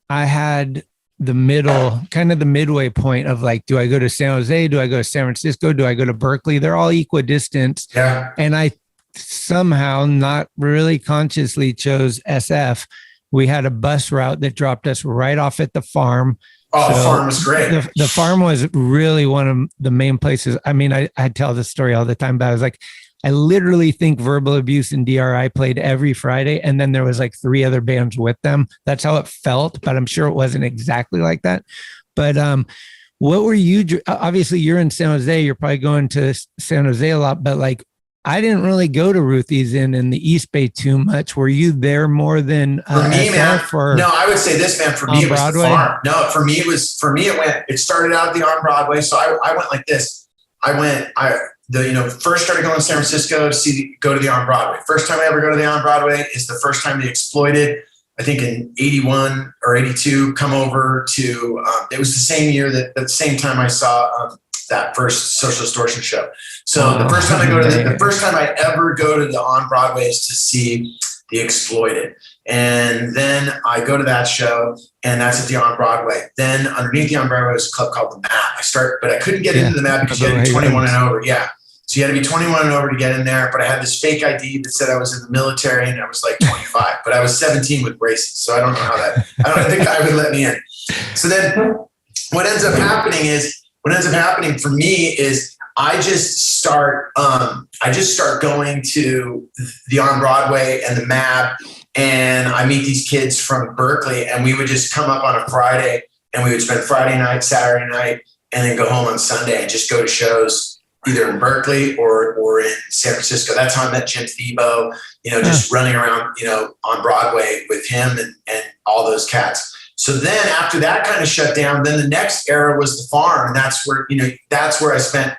I had the midway point of like, do I go to San Jose? Do I go to San Francisco? Do I go to Berkeley? They're all equidistant. Yeah. And I somehow, not really consciously, chose SF. We had a bus route that dropped us right off at the farm. Oh, the farm was great. The farm was really one of the main places. I tell this story all the time, but I was like, I literally think Verbal Abuse and DRI played every Friday, and then there was like 3 other bands with them. That's how it felt, but I'm sure it wasn't exactly like that. But what were you? Obviously, you're in San Jose. You're probably going to San Jose a lot, but like, I didn't really go to Ruthie's in the East Bay too much. Were you there more than for me, man? Or no, I would say this, man. For me, it was Broadway? the farm. No, for me, it started out the on Broadway. So I went like this. First started going to San Francisco to go to the on Broadway. First time I ever go to the on Broadway is the first time they Exploited. I think in 81 or 82, come over to, it was the same year that at the same time I saw that first Social Distortion show. So the first time I ever go to the on Broadway is to see the Exploited. And then I go to that show, and that's at the on Broadway. Then underneath the on Broadway was a club called the Map. But I couldn't get into the Map because you had to be 21 and over. Yeah. So you had to be 21 and over to get in there. But I had this fake ID that said I was in the military and I was like 25, but I was 17 with braces. So I don't know how that, I think I would let me in. So then what ends up happening for me is I just start going to the on Broadway and the Map, and I meet these kids from Berkeley, and we would just come up on a Friday, and we would spend Friday night, Saturday night, and then go home on Sunday and just go to shows either in Berkeley or in San Francisco. That's how I met Jim Thiebaud, just running around, on Broadway with him and all those cats. So then after that kind of shut down, then the next era was the farm. And that's where I spent,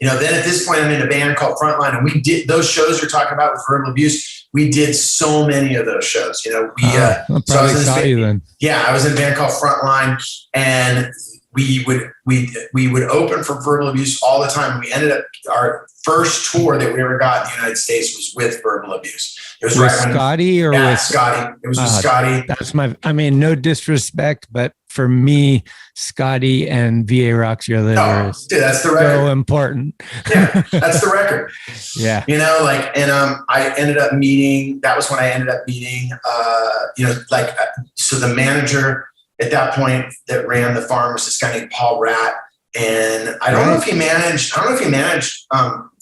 then at this point I'm in a band called Frontline, and we did those shows you're talking about with Verbal Abuse. We did so many of those shows, I was in a band called Frontline, and we would open for Verbal Abuse all the time. We ended up, our first tour that we ever got in the United States was with Verbal Abuse. It was with Scotty or with Scotty. It was with Scotty. That's no disrespect, but for me, Scotty and VA Rocks Your Liver is that's the record. So important. Yeah, that's the record. Yeah. I ended up meeting, that was when I ended up meeting, so the manager at that point that ran the farm was this guy named Paul Ratt. And I don't know if he managed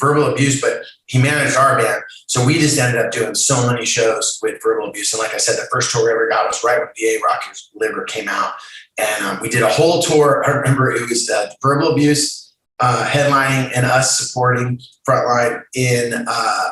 Verbal Abuse, but he managed our band. So we just ended up doing so many shows with Verbal Abuse. And like I said, the first tour we ever got was right when VA Rockers Liver came out. And we did a whole tour. I remember it was Verbal Abuse headlining and us supporting Frontline in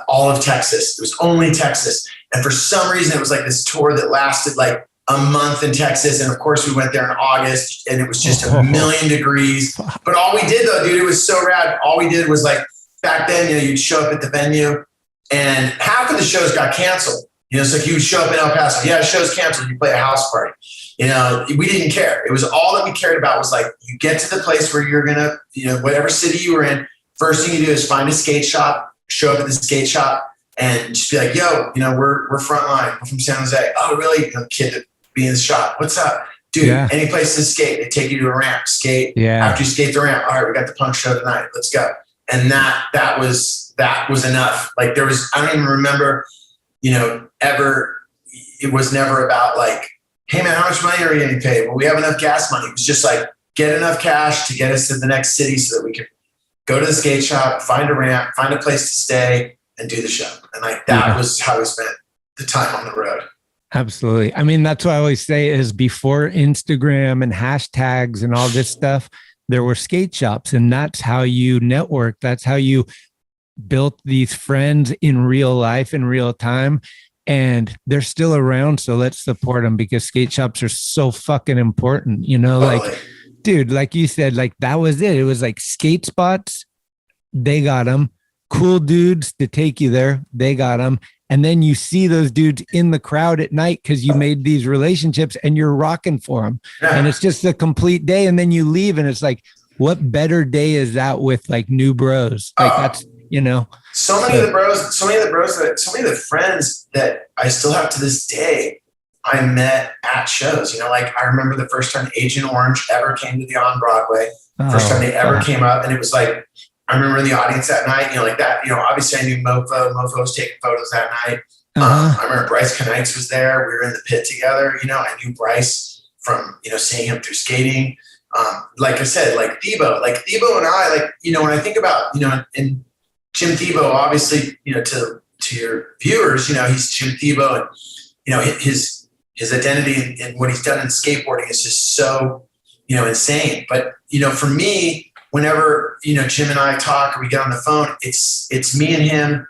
all of Texas. It was only Texas. And for some reason, it was like this tour that lasted like a month in Texas. And of course we went there in August, and it was just a million degrees. But all we did though, dude, it was so rad. All we did was like, back then, you'd show up at the venue and half of the shows got canceled. So if you would show up in El Paso, the show's canceled, you play a house party. We didn't care. It was all that we cared about was like, you get to the place where you're going to, whatever city you were in, first thing you do is find a skate shop, show up at the skate shop and just be like, yo, we're Frontline, we're from San Jose. Oh, really? Kid that be in the shop. What's up? Dude, any place to skate. They take you to a ramp, skate. Yeah. After you skate the ramp, all right, we got the punk show tonight. Let's go. And that was enough. Like I don't even remember, it was never about like, hey man, how much money are you getting paid? Well, we have enough gas money. It was just like, get enough cash to get us to the next city so that we could go to the skate shop, find a ramp, find a place to stay, and do the show. And like, that was how we spent the time on the road. Absolutely. I mean, that's what I always say is before Instagram and hashtags and all this stuff, there were skate shops, and that's how you network. That's how you built these friends in real life, in real time, and they're still around. So let's support them because skate shops are so fucking important. Like, dude, like you said, like that was it. It was like skate spots. They got them. Cool dudes to take you there. They got them. And then you see those dudes in the crowd at night because you made these relationships and you're rocking for them. Yeah. And it's just a complete day. And then you leave and it's like, what better day is that with like new bros? Like that's, so many of the friends that I still have to this day, I met at shows, like I remember the first time Agent Orange ever came to the on Broadway, first time they ever came up. And it was like, I remember in the audience that night, like that, obviously I knew Mofo was taking photos that night. I remember Bryce Kanights was there. We were in the pit together. I knew Bryce from, seeing him through skating. Like I said, like Thiebaud and I, like, when I think about, and Jim Tebow, obviously, to your viewers, he's Jim Tebow, and his identity and what he's done in skateboarding is just so insane. But for me, whenever Jim and I talk or we get on the phone, it's me and him.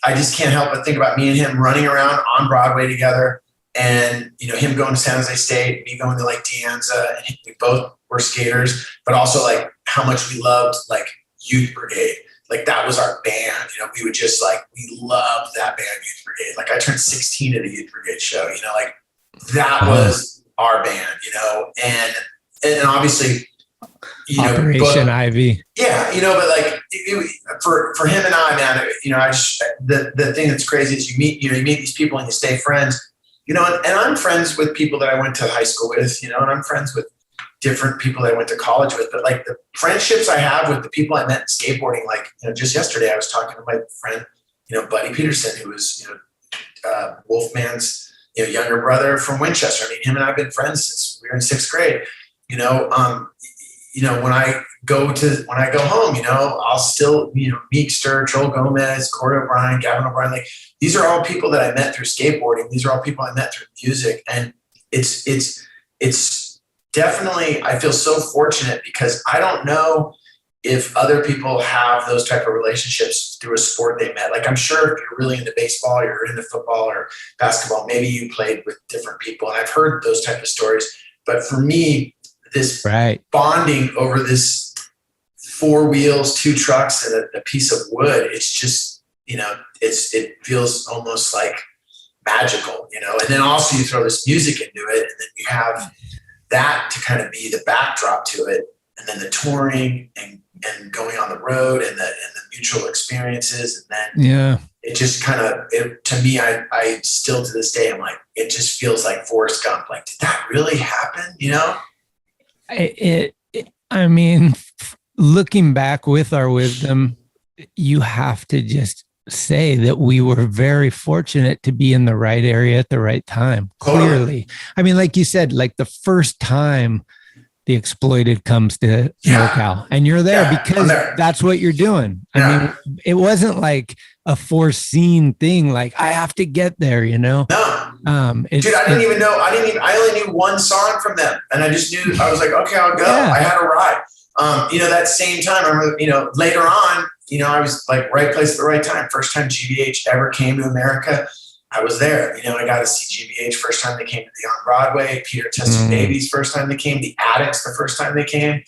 I just can't help but think about me and him running around on Broadway together, and him going to San Jose State, me going to like De Anza, and we both were skaters, but also like how much we loved like Youth Brigade. Like that was our band. We would just we loved that band, Youth Brigade. Like I turned 16 at a Youth Brigade show. Like that was our band. And obviously. Operation Ivy. Yeah, but like for him and I, man, the thing that's crazy is you meet these people and you stay friends, and I'm friends with people that I went to high school with, and I'm friends with different people that I went to college with, but like the friendships I have with the people I met in skateboarding, like, just yesterday I was talking to my friend, Buddy Peterson, who was, Wolfman's, younger brother from Winchester. I mean, him and I have been friends since we were in 6th grade, when I go home, I'll still, Meekster, Joel Gomez, Corey O'Brien, Gavin O'Brien, like these are all people that I met through skateboarding. These are all people I met through music. And it's definitely, I feel so fortunate because I don't know if other people have those type of relationships through a sport they met. Like I'm sure if you're really into baseball, you're into football or basketball, maybe you played with different people. And I've heard those type of stories. But for me, this bonding over this 4 wheels, 2 trucks, and a piece of wood, it's just, it feels almost like magical, and then also you throw this music into it, and then you have that to kind of be the backdrop to it, and then the touring and going on the road and the mutual experiences, and then it just kind of, to me, I still to this day, I'm like, it just feels like Forrest Gump. Like, did that really happen? I mean, looking back with our wisdom, you have to just say that we were very fortunate to be in the right area at the right time. Clearly. I mean, like you said, like the first time the Exploited comes to NorCal and you're there because that's what you're doing. I mean, it wasn't like a foreseen thing. Like I have to get there, No. Dude, I didn't even know. I only knew one song from them, and I just knew. I was like, okay, I'll go. Yeah. I had a ride. That same time, I remember, later on, I was like right place at the right time. First time GBH ever came to America, I was there. I got to see GBH first time they came to the on Broadway. Peter Tested Babies first time they came. The Addicts the first time they came.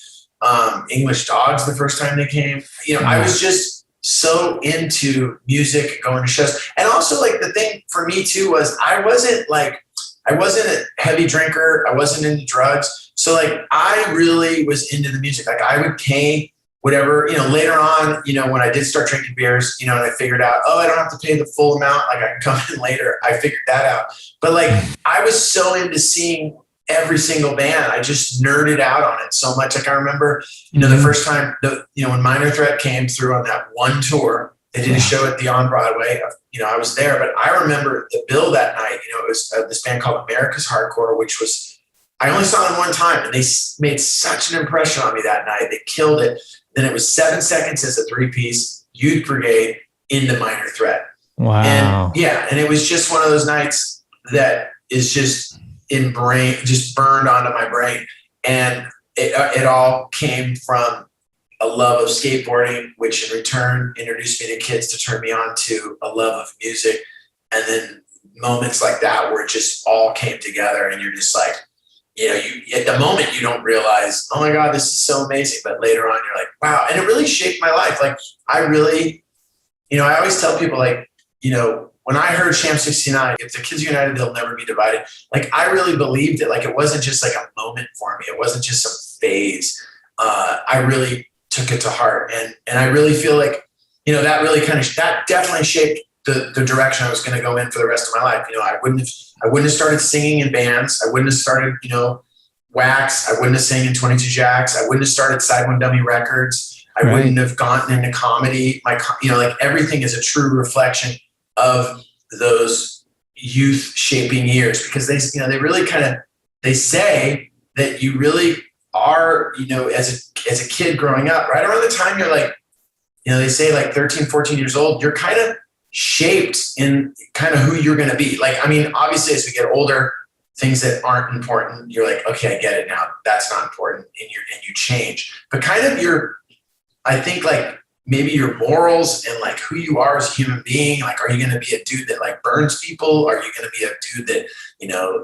English Dogs the first time they came. I was just so into music, going to shows. And also like the thing for me too was I wasn't a heavy drinker. I wasn't into drugs. So like I really was into the music. Like I would pay whatever, later on, when I did start drinking beers, and I figured out, I don't have to pay the full amount. Like I can come in later. I figured that out. But like I was so into seeing every single band. I just nerded out on it so much. Like I remember, the first time, when Minor Threat came through on that one tour, they did a show at the On Broadway. I was there, but I remember the bill that night. It was this band called America's Hardcore, which was, I only saw them one time, and they made such an impression on me that night. They killed it. Then it was 7 Seconds as a 3-piece, Youth Brigade into Minor Threat. Wow. And it was just one of those nights that is just just burned onto my brain. And it all came from a love of skateboarding, which in return introduced me to kids to turn me on to a love of music. And then moments like that where it just all came together, and you're just like, at the moment you don't realize, oh my God, this is so amazing. But later on you're like, wow. And it really shaped my life. Like I really, I always tell people like, when I heard Sham 69, if the kids are united, they'll never be divided. Like I really believed it. Like it wasn't just like a moment for me. It wasn't just some phase. I really took it to heart. And I really feel like, that really that definitely shaped the direction I was going to go in for the rest of my life. I wouldn't have started singing in bands. I wouldn't have started, Wax. I wouldn't have sang in 22 Jacks. I wouldn't have started Side One Dummy Records. I wouldn't have gone into comedy. Like everything is a true reflection of those youth shaping years, because they really they say that you really are, as a kid growing up, right around the time you're like they say like 13, 14 years old, you're kind of shaped in kind of who you're going to be. Like, I mean, obviously as we get older, things that aren't important, you're like, okay, I get it now. That's not important. And you change, but kind of I think like maybe your morals and like who you are as a human being. Like, are you going to be a dude that like burns people? Are you going to be a dude that,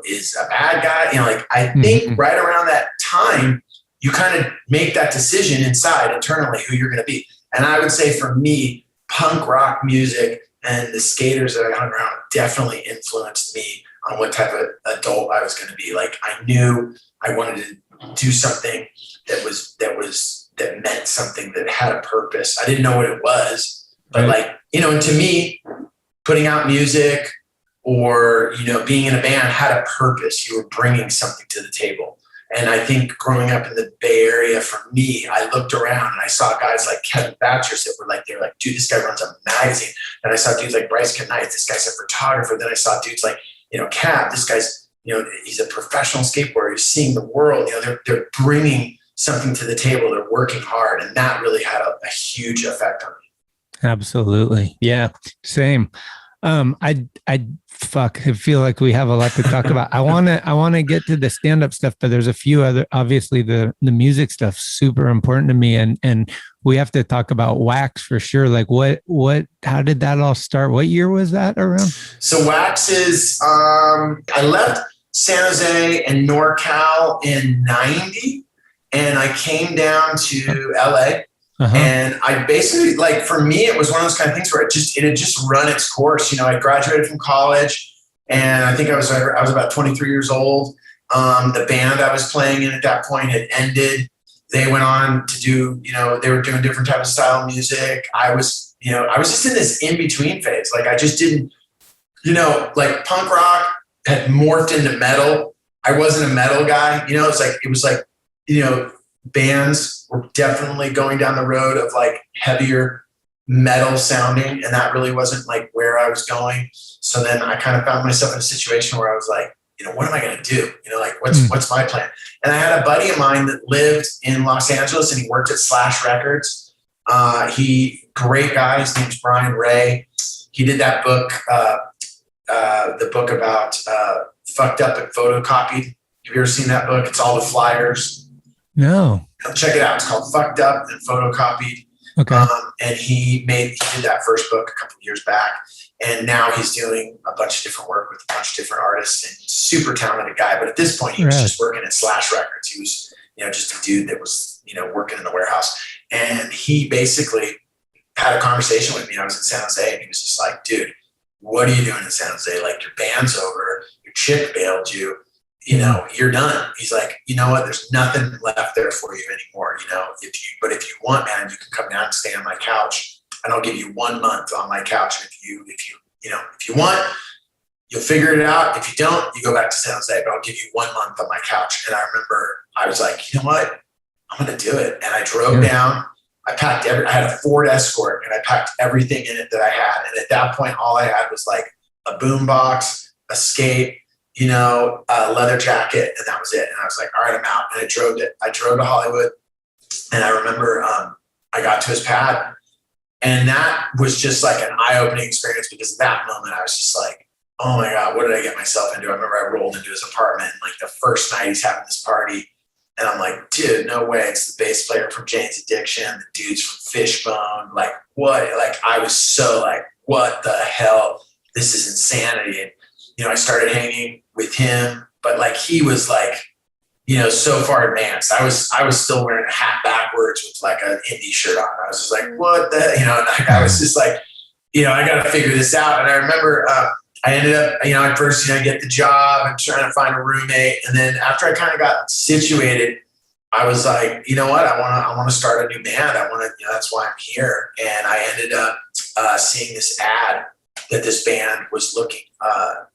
is a bad guy? Like, I think right around that time, you kind of make that decision inside internally who you're going to be. And I would say for me, punk rock music and the skaters that I hung around definitely influenced me on what type of adult I was going to be. Like, I knew I wanted to do something that meant something, that had a purpose. I didn't know what it was, but and to me, putting out music or, being in a band had a purpose. You were bringing something to the table. And I think growing up in the Bay Area, for me, I looked around and I saw guys like Kevin Thatchers that were like, they were like, dude, this guy runs a magazine. And I saw dudes like Bryce Knight, this guy's a photographer. Then I saw dudes like, Cap, this guy's, he's a professional skateboarder. He's seeing the world. They're bringing something to the table. They're working hard. And that really had a huge effect on me. Absolutely. Yeah. Same. I feel like we have a lot to talk about. I want to get to the stand-up stuff, but there's a few other, obviously the music stuff, super important to me. And we have to talk about Wax for sure. Like how did that all start? What year was that around? So Wax is, I left San Jose and NorCal in 90, and I came down to LA. And I basically, like, for me, it was one of those kind of things where it had just run its course. I graduated from college, and I think I was about 23 years old. The band I was playing in at that point had ended. They went on to do, they were doing different type of style of music. I was just in this in-between phase. Like, I just didn't, like, punk rock had morphed into metal. I wasn't a metal guy. It was like, bands were definitely going down the road of like heavier metal sounding, and that really wasn't like where I was going. So then I kind of found myself in a situation where I was like, what am I going to do? What's my plan? And I had a buddy of mine that lived in Los Angeles, and he worked at Slash Records. Great guy. His name's Brian Ray. He did that book, the book about Fucked Up and Photocopied. Have you ever seen that book? It's all the flyers. No. Check it out. It's called Fucked Up and Photocopied. Okay. And he did that first book a couple of years back. And now he's doing a bunch of different work with a bunch of different artists, and super talented guy. But at this point, he was just working at Slash Records. He was, just a dude that was, working in the warehouse. And he basically had a conversation with me. I was in San Jose, and he was just like, dude, what are you doing in San Jose? Like, your band's over. Your chick bailed you. You're done. He's like, you know what? There's nothing left there for you anymore. If you want, man, you can come down and stay on my couch, and I'll give you 1 month on my couch. If you want, you'll figure it out. If you don't, you go back to San Jose, but I'll give you 1 month on my couch. And I remember I was like, you know what? I'm going to do it. And I drove down. I packed I had a Ford Escort, and I packed everything in it that I had. And at that point, all I had was like a boom box, a skate, a leather jacket, and that was it. And I was like, all right, I'm out. And I drove to Hollywood, and I remember I got to his pad, and that was just like an eye-opening experience, because at that moment I was just like, oh my God, what did I get myself into? I remember I rolled into his apartment, and like the first night he's having this party, and I'm like, dude, no way. It's the bass player from Jane's Addiction, the dudes from Fishbone. Like, what? Like, I was so like, what the hell? This is insanity. And, I started hanging with him, but like, he was like, so far advanced. I was still wearing a hat backwards with like an indie shirt on. I was just like, what the, and I was just like, I got to figure this out. And I remember, I ended up, at first, get the job and trying to find a roommate. And then after I kind of got situated, I was like, you know what? I want to start a new band. I want to, that's why I'm here. And I ended up seeing this ad that this band was looking.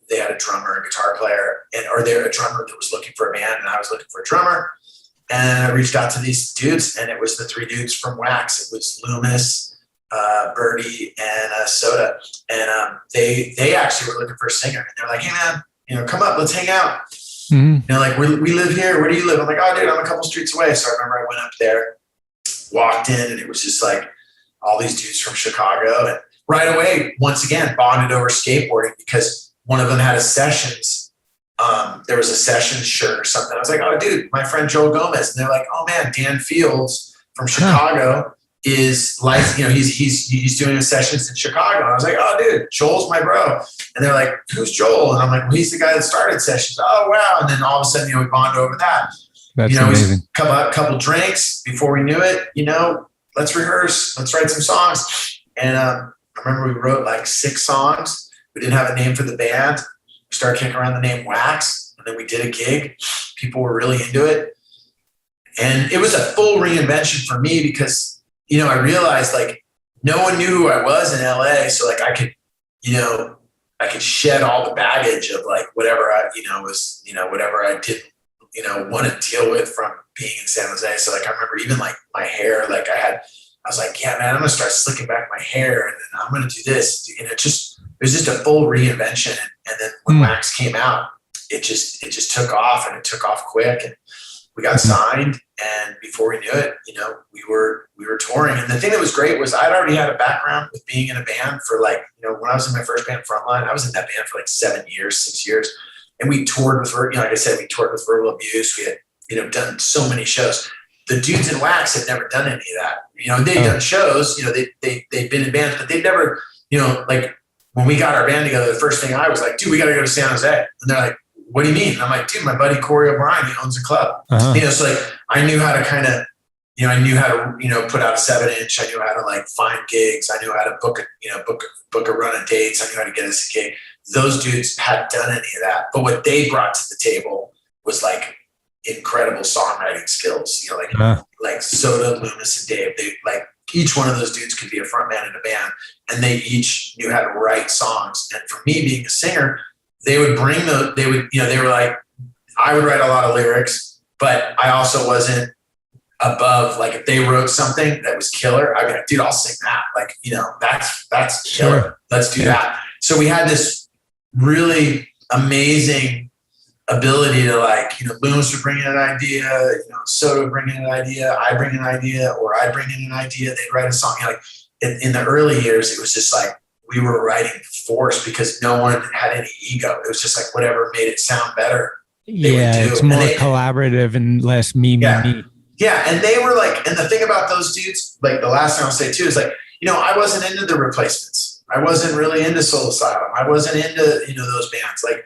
They had a drummer and guitar player, or they were a drummer that was looking for a band, and I was looking for a drummer. And I reached out to these dudes, and it was the three dudes from Wax. It was Loomis, Birdie, and Soda. And they actually were looking for a singer. And they're like, hey man, come up, let's hang out. Mm-hmm. Like, we live here. Where do you live? I'm like, oh dude, I'm a couple streets away. So I remember I went up there, walked in, and it was just like all these dudes from Chicago. And right away, once again, bonded over skateboarding because one of them had a Sessions. There was a Sessions shirt or something. I was like, oh, dude, my friend Joel Gomez. And they're like, oh, man, Dan Fields from Chicago is like, he's doing a Sessions in Chicago. And I was like, oh, dude, Joel's my bro. And they're like, who's Joel? And I'm like, well, he's the guy that started Sessions. Oh, wow. And then all of a sudden, we bond over that. That's amazing. Couple drinks before we knew it, let's rehearse, let's write some songs. And I remember we wrote like 6 songs. We didn't have a name for the band. We started kicking around the name Wax, and then we did a gig. People were really into it. And it was a full reinvention for me because, I realized like no one knew who I was in LA. So like I could shed all the baggage of like whatever I didn't, want to deal with from being in San Jose. So like I remember even like my hair, like I was like, yeah, man, I'm gonna start slicking back my hair, and then I'm gonna do this. And it was just a full reinvention. And then when Wax came out, it just took off, and it took off quick, and we got signed. And before we knew it, we were touring. And the thing that was great was I'd already had a background with being in a band for like, when I was in my first band, Frontline, I was in that band for like 6 years. And we toured with, like I said, we toured with Verbal Abuse. We had, done so many shows. The dudes in Wax had never done any of that. They'd done shows, they'd been in bands, but they'd never, like when we got our band together, the first thing I was like, dude, we got to go to San Jose. And they're like, what do you mean? And I'm like, dude, my buddy Corey O'Brien, he owns a club. So like I knew how to kind of, I knew how to, put out a 7-inch. I knew how to like find gigs. I knew how to book a run of dates. I knew how to get us a gig. Those dudes hadn't done any of that. But what they brought to the table was like incredible songwriting skills. Like Soda, Loomis, and Dave. They like each one of those dudes could be a front man in a band, and they each knew how to write songs. And for me, being a singer, they would they were like, I would write a lot of lyrics, but I also wasn't above, like if they wrote something that was killer, I'd be like, dude, I'll sing that. Like, that's killer. Sure. Let's do that. So we had this really amazing ability to like, Loomis would bring in an idea, Soda would bring in an idea, I bring an idea, or I bring in an idea, they'd write a song. Like in the early years, it was just like, we were writing force because no one had any ego. It was just like whatever made it sound better. Yeah, it's more collaborative and less me. Yeah, and they were like, and the thing about those dudes, like the last thing I'll say too is like, I wasn't into the Replacements. I wasn't really into Soul Asylum. I wasn't into, those bands. Like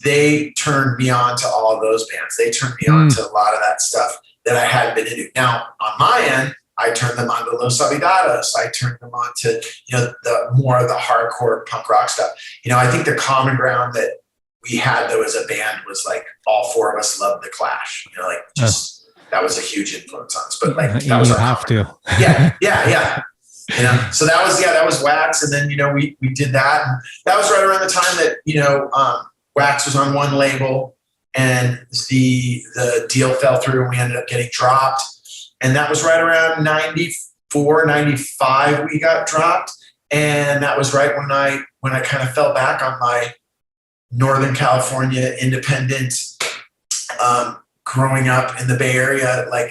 they turned me on to all of those bands. They turned me on to a lot of that stuff that I hadn't been into. Now, on my end, I turned them on to Los Olvidados. I turned them on to, the more of the hardcore punk rock stuff. I think the common ground that we had though as a band was like all 4 of us loved The Clash. That was a huge influence on us. But like that was you our have to. Yeah. So that was Wax, and then we did that, and that was right around the time that Wax was on one label, and the deal fell through, and we ended up getting dropped. And that was right around 94, 95 we got dropped. And that was right when I kind of fell back on my Northern California independent, growing up in the Bay Area, like,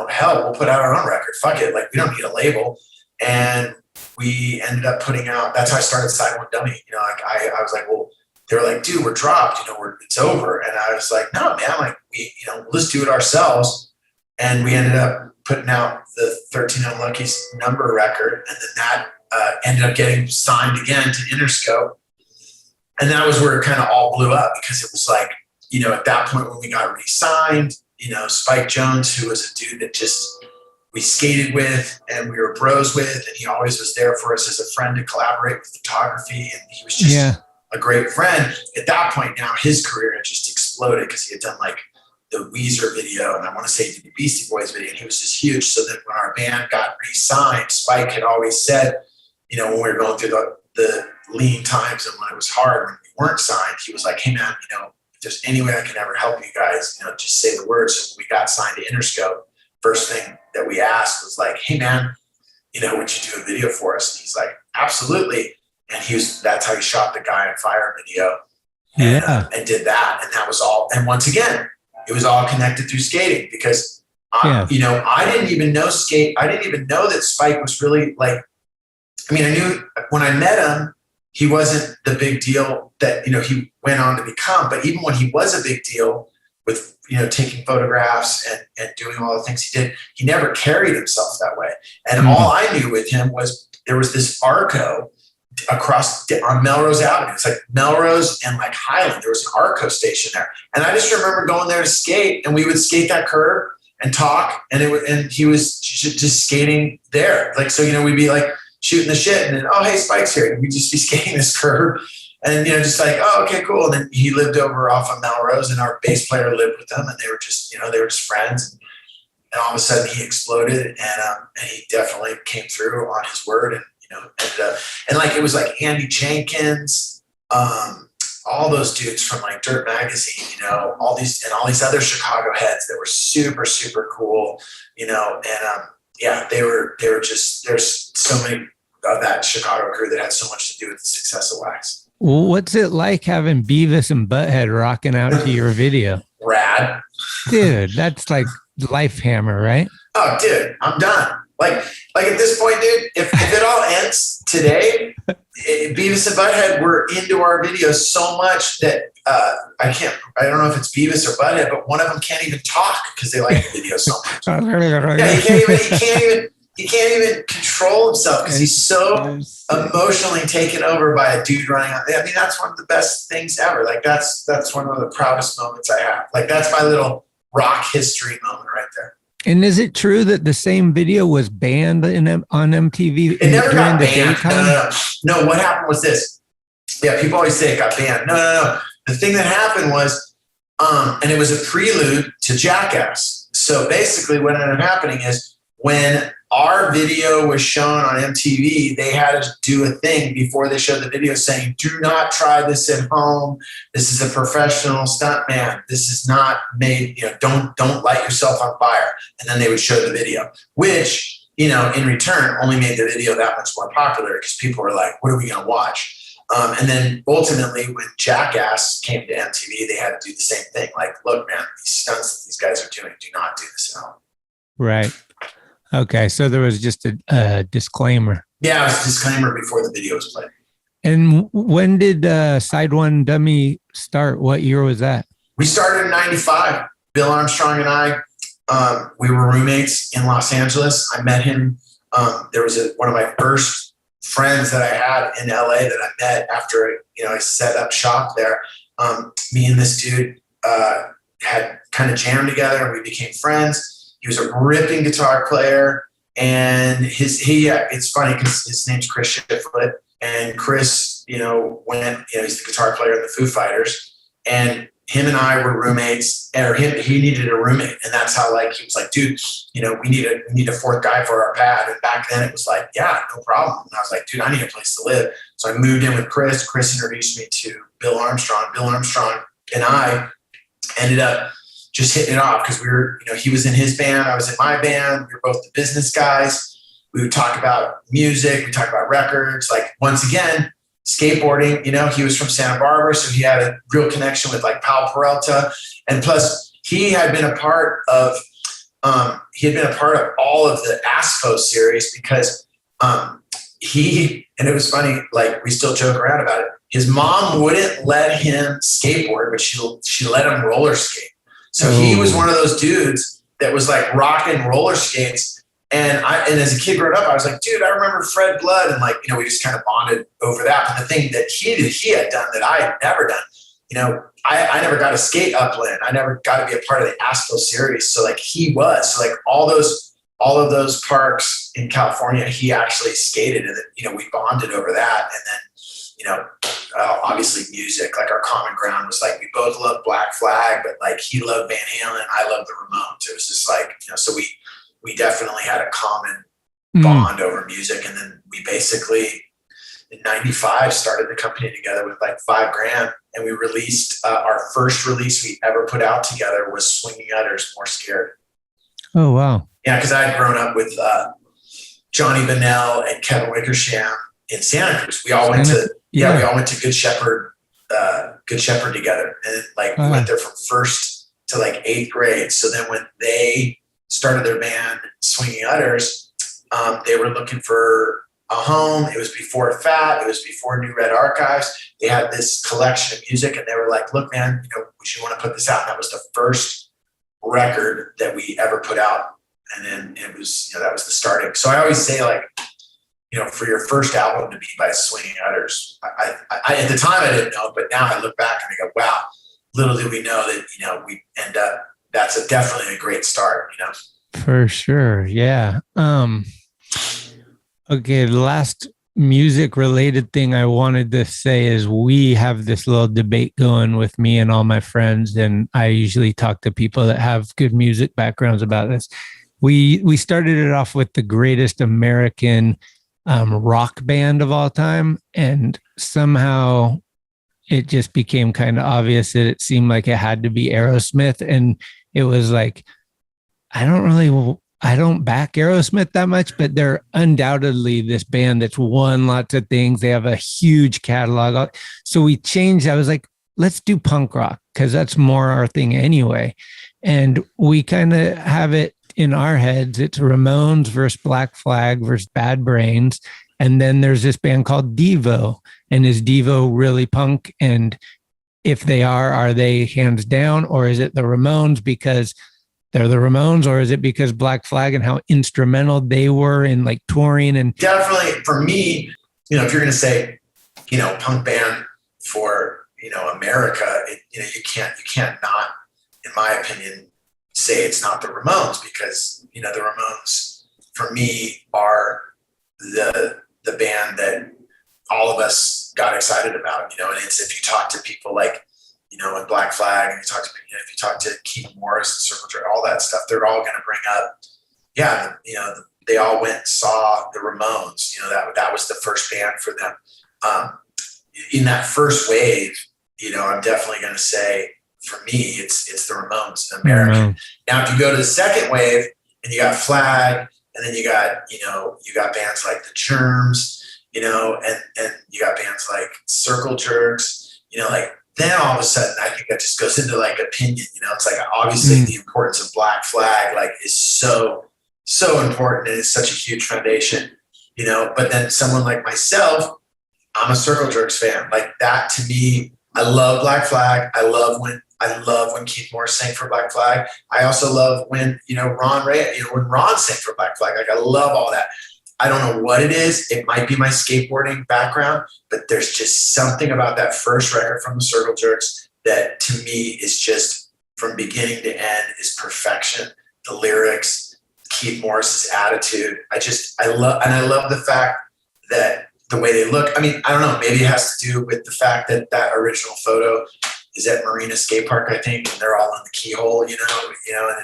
hell, we'll put out our own record. Fuck it. Like, we don't need a label. And we ended up putting out, that's how I started Side One Dummy. I was like, well, they were like, dude, we're dropped, it's over. And I was like, no, man, like let's do it ourselves. And we ended up putting out the 13 Unlucky's Number record. And then that ended up getting signed again to Interscope. And that was where it kind of all blew up, because it was like, at that point when we got re-signed, Spike Jonze, who was a dude that just we skated with and we were bros with, and he always was there for us as a friend to collaborate with photography. And he was just a great friend. At that point now, his career had just exploded because he had done like the Weezer video, and I want to say the Beastie Boys video, and he was just huge. So then when our band got re-signed, Spike had always said, when we were going through the lean times and when it was hard, when we weren't signed, he was like, hey man, if there's any way I can ever help you guys, just say the words. So when we got signed to Interscope, first thing that we asked was like, hey man, would you do a video for us? And he's like, absolutely. And that's how he shot the Guy on Fire video. And did that. And that was all. And once again, it was all connected through skating, because I didn't even know I didn't even know that Spike was really like I mean, I knew when I met him, he wasn't the big deal that, he went on to become. But even when he was a big deal with, taking photographs and doing all the things he did, he never carried himself that way. And all I knew with him was there was this Arco across on Melrose Avenue. It's like Melrose and like Highland. There was an Arco station there. And I just remember going there to skate, and we would skate that curve and talk. And he was just skating there. Like, so, we'd be like shooting the shit, and then, oh, hey, Spike's here. And we'd just be skating this curve. And, just like, oh, okay, cool. And then he lived over off of Melrose, and our bass player lived with them, and they were just, they were just friends. And all of a sudden he exploded, and he definitely came through on his word. And, and like, it was like Andy Jenkins, all those dudes from like Dirt Magazine, all these other Chicago heads that were super, super cool, and they were just, there's so many of that Chicago crew that had so much to do with the success of Wax. What's it like having Beavis and Butthead rocking out to your video? Rad. Dude, that's like life hammer, right? Oh, dude, I'm done. Like at this point, dude, if it all ends today, Beavis and Butthead were into our videos so much that I don't know if it's Beavis or Butthead, but one of them can't even talk because they like the video so much. Yeah, he can't even control himself because he's so emotionally taken over by a dude running out. I mean, that's one of the best things ever. Like that's one of the proudest moments I have. Like that's my little rock history moment right there. And is it true that the same video was banned on MTV? It never got banned. No, what happened was this. Yeah, people always say it got banned. No. The thing that happened was, and it was a prelude to Jackass. So basically what ended up happening is when our video was shown on MTV, they had to do a thing before they showed the video saying, do not try this at home. This is a professional stuntman. This is not made, don't light yourself on fire. And then they would show the video, which, in return only made the video that much more popular because people were like, what are we going to watch? And then ultimately when Jackass came to MTV, they had to do the same thing. Like, look, man, these stunts that these guys are doing, do not do this at home. Right. Okay, so there was just a disclaimer. Yeah, it was a disclaimer before the video was played. And when did Side One Dummy start? What year was that? We started in 95. Bill Armstrong and I, we were roommates in Los Angeles. I met him. There was one of my first friends that I had in LA that I met after I set up shop there. Me and this dude had kind of jammed together, and we became friends. He was a ripping guitar player, and it's funny because his name's Chris Shiflett, and Chris, he's the guitar player in the Foo Fighters, and him and I were roommates, he needed a roommate. And that's how he was like, dude, we need a fourth guy for our pad. And back then it was like, yeah, no problem. And I was like, dude, I need a place to live. So I moved in with Chris. Chris introduced me to Bill Armstrong. Bill Armstrong and I ended up just hitting it off because we were, he was in his band, I was in my band. We were both the business guys. We would talk about music. We talk about records. Like, once again, skateboarding, he was from Santa Barbara. So he had a real connection with like Powell Peralta. And plus he had been a part of all of the ASFO series because and it was funny, like we still joke around about it. His mom wouldn't let him skateboard, but she let him roller skate. So he was one of those dudes that was like rocking roller skates. And as a kid growing up, I was like, dude, I remember Fred Blood. And we just kind of bonded over that. But the thing that he had done that I had never done, I never got to skate Upland. I never got to be a part of the ASFO series. So he was, so all of those parks in California, he actually skated, and we bonded over that. And then, obviously music, like our common ground was we both loved Black Flag, but he loved Van Halen. I loved the Ramones. It was just so we definitely had a common bond over music. And then we basically in 95 started the company together with $5,000. And we released our first release we ever put out together was Swinging Utters, More Scared. Oh, wow. Yeah. Cause I had grown up with Johnny Bennell and Kevin Wickersham in Santa Cruz. We all went to, we all went to Good Shepherd together. And we went there from first to 8th grade. So then when they started their band Swinging Utters, they were looking for a home. It was before Fat. It was before New Red Archives. They had this collection of music, and they were like, look, man, would you want to put this out? And that was the first record that we ever put out. And then it was, that was the starting. So I always say, like, for your first album to be by Swinging Utters, I at the time I didn't know, but now I look back and I go, wow, little did we know that, we end up, that's definitely a great start, For sure. Yeah. Okay. The last music related thing I wanted to say is we have this little debate going with me and all my friends. And I usually talk to people that have good music backgrounds about this. We started it off with the greatest American rock band of all time. And somehow it just became kind of obvious that it seemed like it had to be Aerosmith. And it was like, I don't back Aerosmith that much, but they're undoubtedly this band that's won lots of things. They have a huge catalog. So we changed. I was like, let's do punk rock because that's more our thing anyway. And we kind of have it in our heads. It's Ramones versus Black Flag versus Bad Brains. And then there's this band called Devo. And is Devo really punk? And if they are they hands down? Or is it the Ramones because they're the Ramones? Or is it because Black Flag and how instrumental they were in like touring? And definitely for me, if you're going to say, punk band for, America, you can't not, in my opinion, say it's not the Ramones, because, the Ramones for me are the band that all of us got excited about, and it's, if you talk to people like, in Black Flag, and if you talk to Keith Morris and Circle Jerk, all that stuff, they're all going to bring up, they all went and saw the Ramones, that was the first band for them. In that first wave, I'm definitely going to say, for me, it's the Ramones, American. Now, if you go to the second wave and you got Flag, and then you got bands like the Germs, and you got bands like Circle Jerks, then all of a sudden I think that just goes into like opinion, it's like, obviously the importance of Black Flag, like, is so important, and it's such a huge foundation, but then someone like myself, I'm a Circle Jerks fan. Like, that to me, I love Black Flag. I love when Keith Morris sang for Black Flag. I also love when, when Ron sang for Black Flag. Like, I love all that. I don't know what it is. It might be my skateboarding background, but there's just something about that first record from the Circle Jerks that to me is just, from beginning to end, is perfection. The lyrics, Keith Morris's attitude. I love the fact that the way they look. I mean, I don't know, maybe it has to do with the fact that original photo is at Marina Skatepark, I think, and they're all in the keyhole, and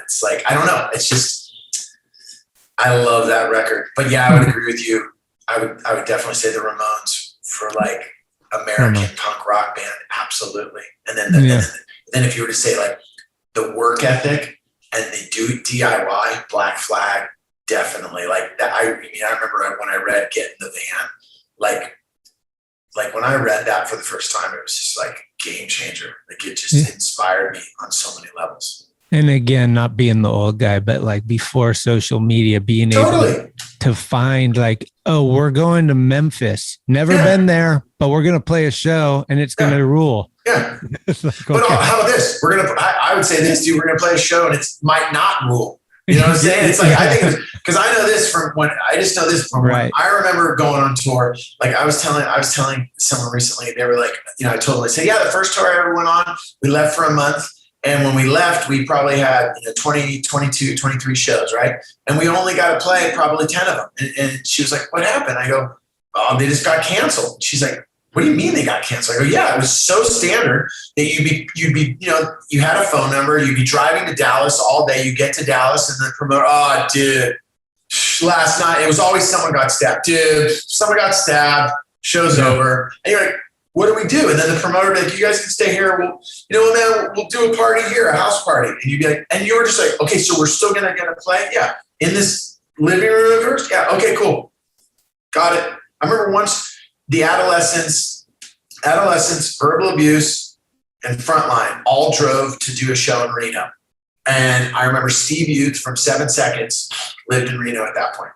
it's like, I don't know. It's just, I love that record. But yeah, I would agree with you. I would definitely say the Ramones for like American punk rock band, absolutely. And then then if you were to say like the work ethic and they do DIY, Black Flag, definitely. Like that. I remember when I read Get in the Van, like when I read that for the first time, it was just like game changer. Like, it just inspired me on so many levels. And again, not being the old guy, but like before social media, being able to find like, oh, we're going to Memphis. Never been there, but we're going to play a show and it's going to rule. Yeah. Like, okay. But how about this? I would say this, dude, we're going to play a show and it might not rule. You know what I'm saying? It's like, I think, because I know this from when when I remember going on tour. Like I was telling someone recently, they were like, I told them, I said, yeah, the first tour I ever went on, we left for a month. And when we left, we probably had 20, 22, 23 shows, right? And we only got to play probably 10 of them. And she was like, what happened? I go, oh, they just got canceled. She's like, what do you mean they got canceled? I go, yeah, it was so standard that you'd be, you had a phone number, you'd be driving to Dallas all day, you get to Dallas and the promoter, oh, dude, last night, it was always someone got stabbed. Dude, someone got stabbed, show's over. And you're like, what do we do? And then the promoter would be like, you guys can stay here. We'll do a party here, a house party. And you'd be like, and you were just like, okay, so we're still gonna play? Yeah. In this living room of yours? Yeah, okay, cool. Got it. I remember once the adolescents, verbal abuse, and Frontline all drove to do a show in Reno. And I remember Steve Youth from 7 Seconds lived in Reno at that point.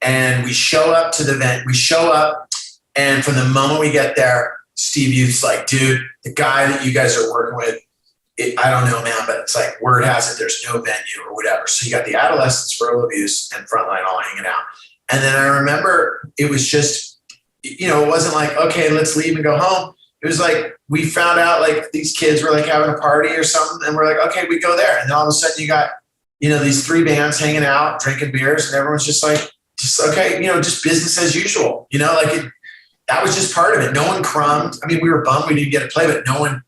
And we show up to the event. We show up, and from the moment we get there, Steve Youth's like, dude, the guy that you guys are working with, I don't know, man, but it's like word has it there's no venue or whatever. So you got the adolescents for Verbal Abuse and Frontline all hanging out. And then I remember it was just, it wasn't like, okay, let's leave and go home. It was like we found out like these kids were like having a party or something, and we're like, okay, we go there. And then all of a sudden you got, these 3 bands hanging out, drinking beers, and everyone's just like, okay, just business as usual. That was just part of it. No one crumbed. I mean, we were bummed we didn't get to play, but no one.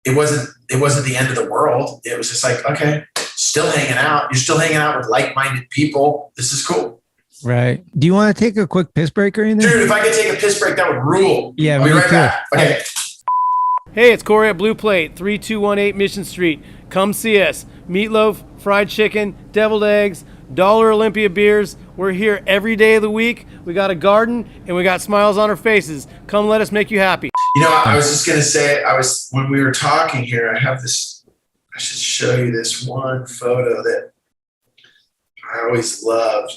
It wasn't the end of the world. It was just like, okay, still hanging out. You're still hanging out with like-minded people. This is cool. Right. Do you want to take a quick piss break or anything? Dude, if I could take a piss break, that would rule. Yeah, I'll be right back. Okay. Hey, it's Corey at Blue Plate, 3218 Mission Street. Come see us. Meatloaf, fried chicken, deviled eggs, Dollar Olympia beers. We're here every day of the week. We got a garden and we got smiles on our faces. Come let us make you happy. I was just going to say, when we were talking here, I should show you this one photo that I always loved.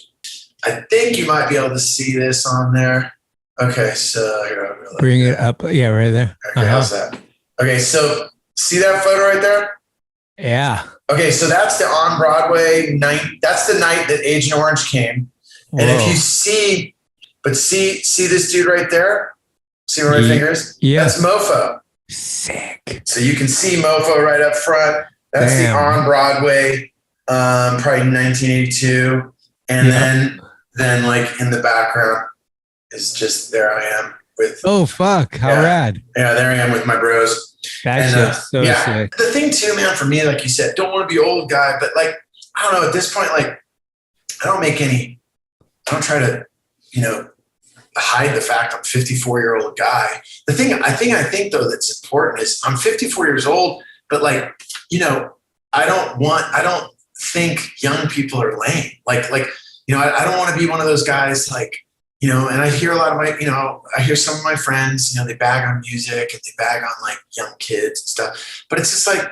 I think you might be able to see this on there. Okay, so here I'll go. Bring it up. Yeah, right there. Okay, how's that? Okay, so see that photo right there? Yeah. Okay, so that's the on Broadway night. That's the night that Agent Orange came. And if you see this dude right there? See where my finger is? Yeah. That's Mofo. Sick. So you can see Mofo right up front. That's the on Broadway, probably 1982. And then like in the background is just there I am with. Oh fuck! How rad! Yeah, there I am with my bros. That's so sick. The thing too, man, for me, like you said, don't want to be old guy, but like I don't know. At this point, like I don't try to, hide the fact I'm a 54-year-old guy. The thing I think though that's important is I'm 54 years old, but like I don't think young people are lame. Like I don't want to be one of those guys like. And I hear a lot of I hear some of my friends, they bag on music and they bag on like young kids and stuff. But it's just like,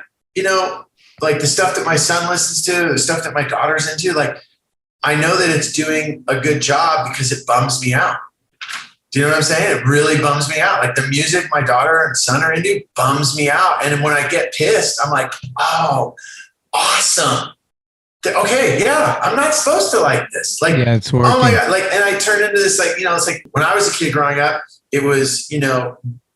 like the stuff that my son listens to, the stuff that my daughter's into, like, I know that it's doing a good job because it bums me out. Do you know what I'm saying? It really bums me out. Like the music my daughter and son are into bums me out. And when I get pissed, I'm like, oh, awesome. Okay, yeah, I'm not supposed to like this. Like, yeah, it's working. Oh my God. Like, and I turned into this, like, it's like when I was a kid growing up, it was,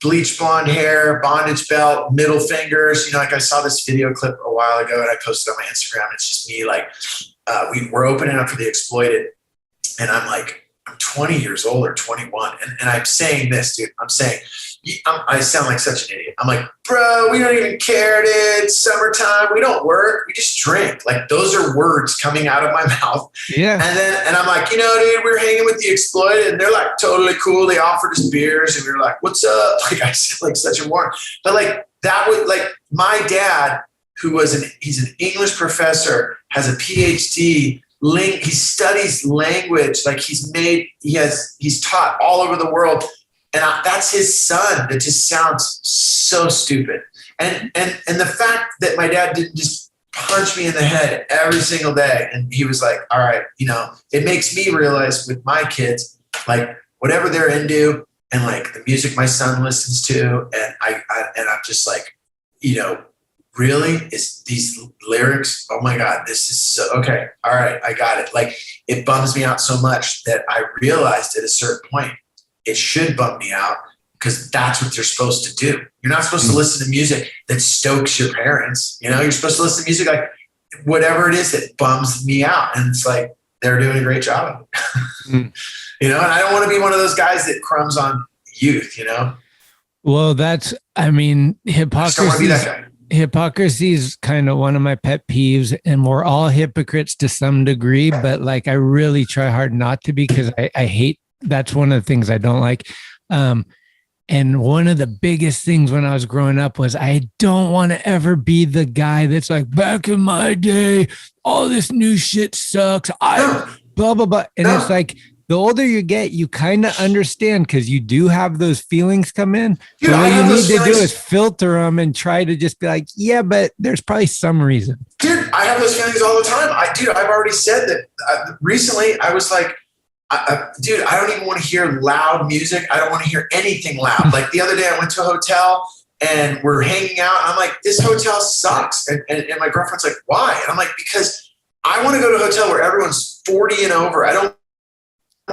bleach blonde hair, bondage belt, middle fingers. Like I saw this video clip a while ago and I posted on my Instagram. It's just me, like, we're opening up for The Exploited. And I'm like, I'm 20 years old or 21. And I'm saying this, dude. I'm saying, I sound like such an idiot. I'm like, bro, we don't even care, dude. It's summertime. We don't work. We just drink. Like those are words coming out of my mouth. Yeah. And I'm like, dude, we're hanging with The Exploited and they're like totally cool. They offered us beers and we were like, what's up? Like I said, like such a warm. But like that would like my dad, he's an English professor, has a PhD. He studies language. Like he's taught all over the world. And that's his son. That just sounds so stupid. And the fact that my dad didn't just punch me in the head every single day. And he was like, all right, it makes me realize with my kids, like whatever they're into and like the music my son listens to. And I'm just like, really is these lyrics. Oh my God, this is so okay. All right. I got it. Like it bums me out so much that I realized at a certain point, it should bum me out because that's what you're supposed to do. You're not supposed to listen to music that stokes your parents. You're supposed to listen to music like whatever it is that bums me out. And it's like, they're doing a great job of it. And I don't want to be one of those guys that crumbs on youth, Well, hypocrisy is kind of one of my pet peeves, and we're all hypocrites to some degree, but like I really try hard not to be because I hate. That's one of the things I don't like. And one of the biggest things when I was growing up was I don't want to ever be the guy that's like, back in my day, all this new shit sucks. Blah, blah, blah. And it's like, the older you get, you kind of understand because you do have those feelings come in. Dude, what you need to do is filter them and try to just be like, yeah, but there's probably some reason. Dude, I have those feelings all the time. I've already said that recently I was like, dude, I don't even want to hear loud music. I don't want to hear anything loud. Like the other day I went to a hotel and we're hanging out. And I'm like, this hotel sucks. And my girlfriend's like, why? And I'm like, because I want to go to a hotel where everyone's 40 and over. I don't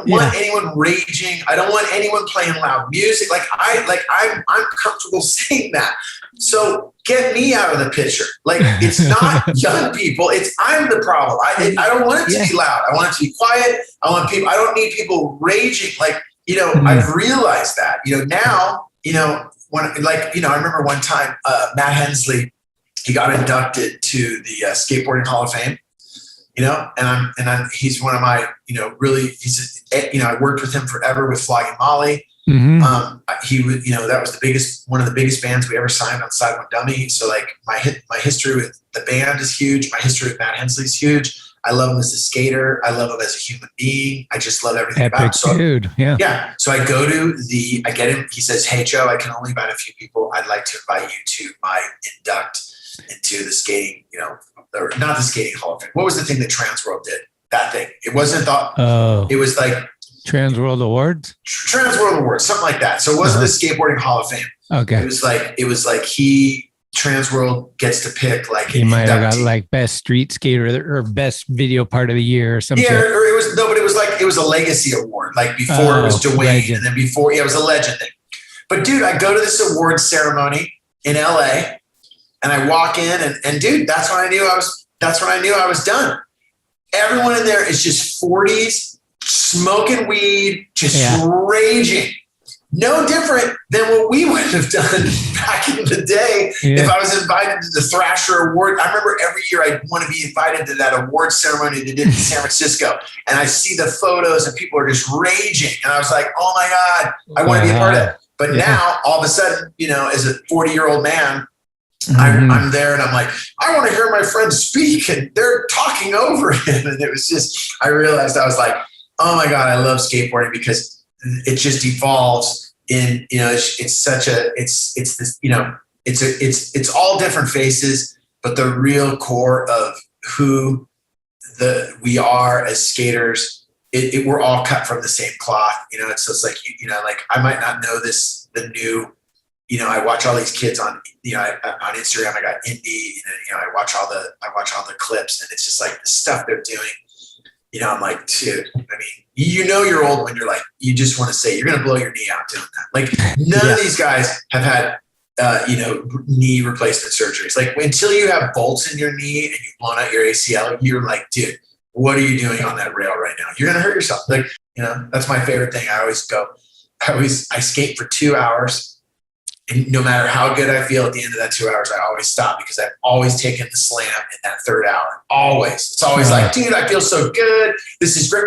want anyone raging. I don't want anyone playing loud music. I'm comfortable saying that. So get me out of the picture. Like, it's not young people. I'm the problem. I don't want it to be loud. I want it to be quiet. I don't need people raging. Like, I've realized that, now, I remember one time, Matt Hensley, he got inducted to the Skateboarding Hall of Fame, and he's one of my, I worked with him forever with Flogging Molly. Mm-hmm. He was, that was one of the biggest bands we ever signed on Side One Dummy. So like my history with the band is huge. My history with Matt Hensley is huge. I love him as a skater. I love him as a human being. I just love everything about him. So, dude. Yeah. So I go to I get him. He says, "Hey Joe, I can only invite a few people. I'd like to invite you to my induct into the skating, or not the skating Hall of Fame. What was the thing that Trans World did? That thing. It wasn't thought. Oh. It was like Trans World Awards, something like that. So it wasn't the Skateboarding Hall of Fame. Okay. It was like Trans World gets to pick like he might have got like best street skater or best video part of the year or something. Yeah, or it was a legacy award. Like before it was Dwayne, legend. And then before it was a legend thing. But dude, I go to this award ceremony in LA and I walk in and dude, that's when I knew I was done. Everyone in there is just 40s, smoking weed, just raging. No different than what we would have done back in the day if I was invited to the Thrasher Award. I remember every year I'd want to be invited to that award ceremony they did in San Francisco. And I see the photos and people are just raging. And I was like, oh my God, I want to be a part of it. But now all of a sudden, as a 40-year-old man, I'm there and I'm like, I want to hear my friends speak and they're talking over him. And it was just, I realized I was like, oh my God, I love skateboarding because it just evolves in, it's all different faces, but the real core of who we are as skaters, we're all cut from the same cloth. It's like, I might not know the new, I watch all these kids on Instagram. I got indie, I watch all the clips and it's just like the stuff they're doing. I'm like, dude, I mean, you're old when you're like, you just want to say you're going to blow your knee out doing that. Like none of these guys have had, knee replacement surgeries. Like until you have bolts in your knee and you've blown out your ACL, you're like, dude, what are you doing on that rail right now? You're going to hurt yourself. Like, that's my favorite thing. I skate for 2 hours. And no matter how good I feel at the end of that 2 hours, I always stop because I've always taken the slam in that third hour. Always. It's always like, dude, I feel so good. This is great.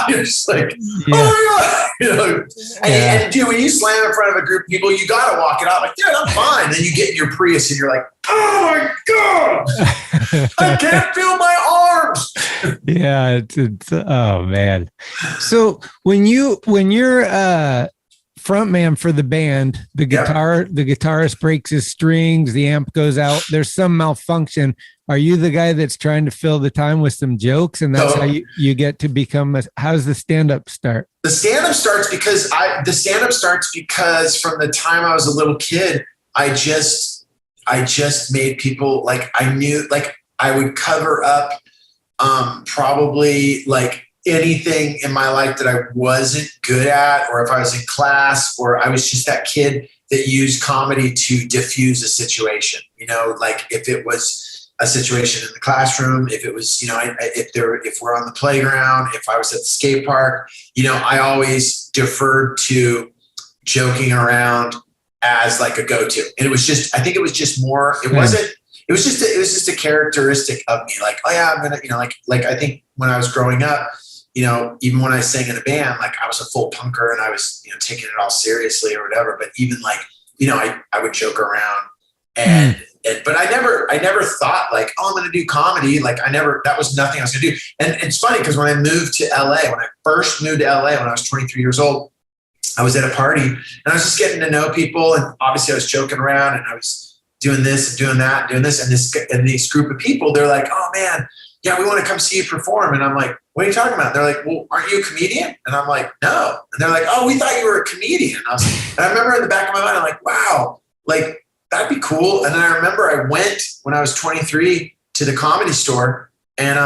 You're just like, oh my God. And dude, when you slam in front of a group of people, you got to walk it out. Like, dude, I'm fine. Then you get in your Prius and you're like, oh my God, I can't feel my arms. Yeah. It's oh man. So when you're, frontman for the band, the guitarist breaks his strings, the amp goes out, there's some malfunction. Are you the guy that's trying to fill the time with some jokes? And that's how you get to become how's the stand-up start? The stand-up starts because from the time I was a little kid, I just made people like, I knew, like I would cover up probably like anything in my life that I wasn't good at, or if I was in class, or I was just that kid that used comedy to diffuse a situation, like if it was a situation in the classroom, if it was, if we're on the playground, if I was at the skate park, I always deferred to joking around as like a go-to. And I think it was just more, it was just a characteristic of me. Like, oh yeah, I'm going to, like I think when I was growing up, even when I sang in a band, like I was a full punker and I was, taking it all seriously or whatever. But even like, I would joke around but I never thought like, oh, I'm going to do comedy. Like that was nothing I was going to do. And it's funny because when I moved to LA, when I first moved to LA, when I was 23 years old, I was at a party and I was just getting to know people. And obviously I was joking around and I was doing this and doing that, and doing this. And this group of people, they're like, oh man, yeah, we want to come see you perform. And I'm like, what are you talking about? They're like, well, aren't you a comedian? And I'm like, no. And they're like, oh, we thought you were a comedian. And I remember in the back of my mind, I'm like, wow, like that'd be cool. And then I remember I went when I was 23 to the Comedy Store, and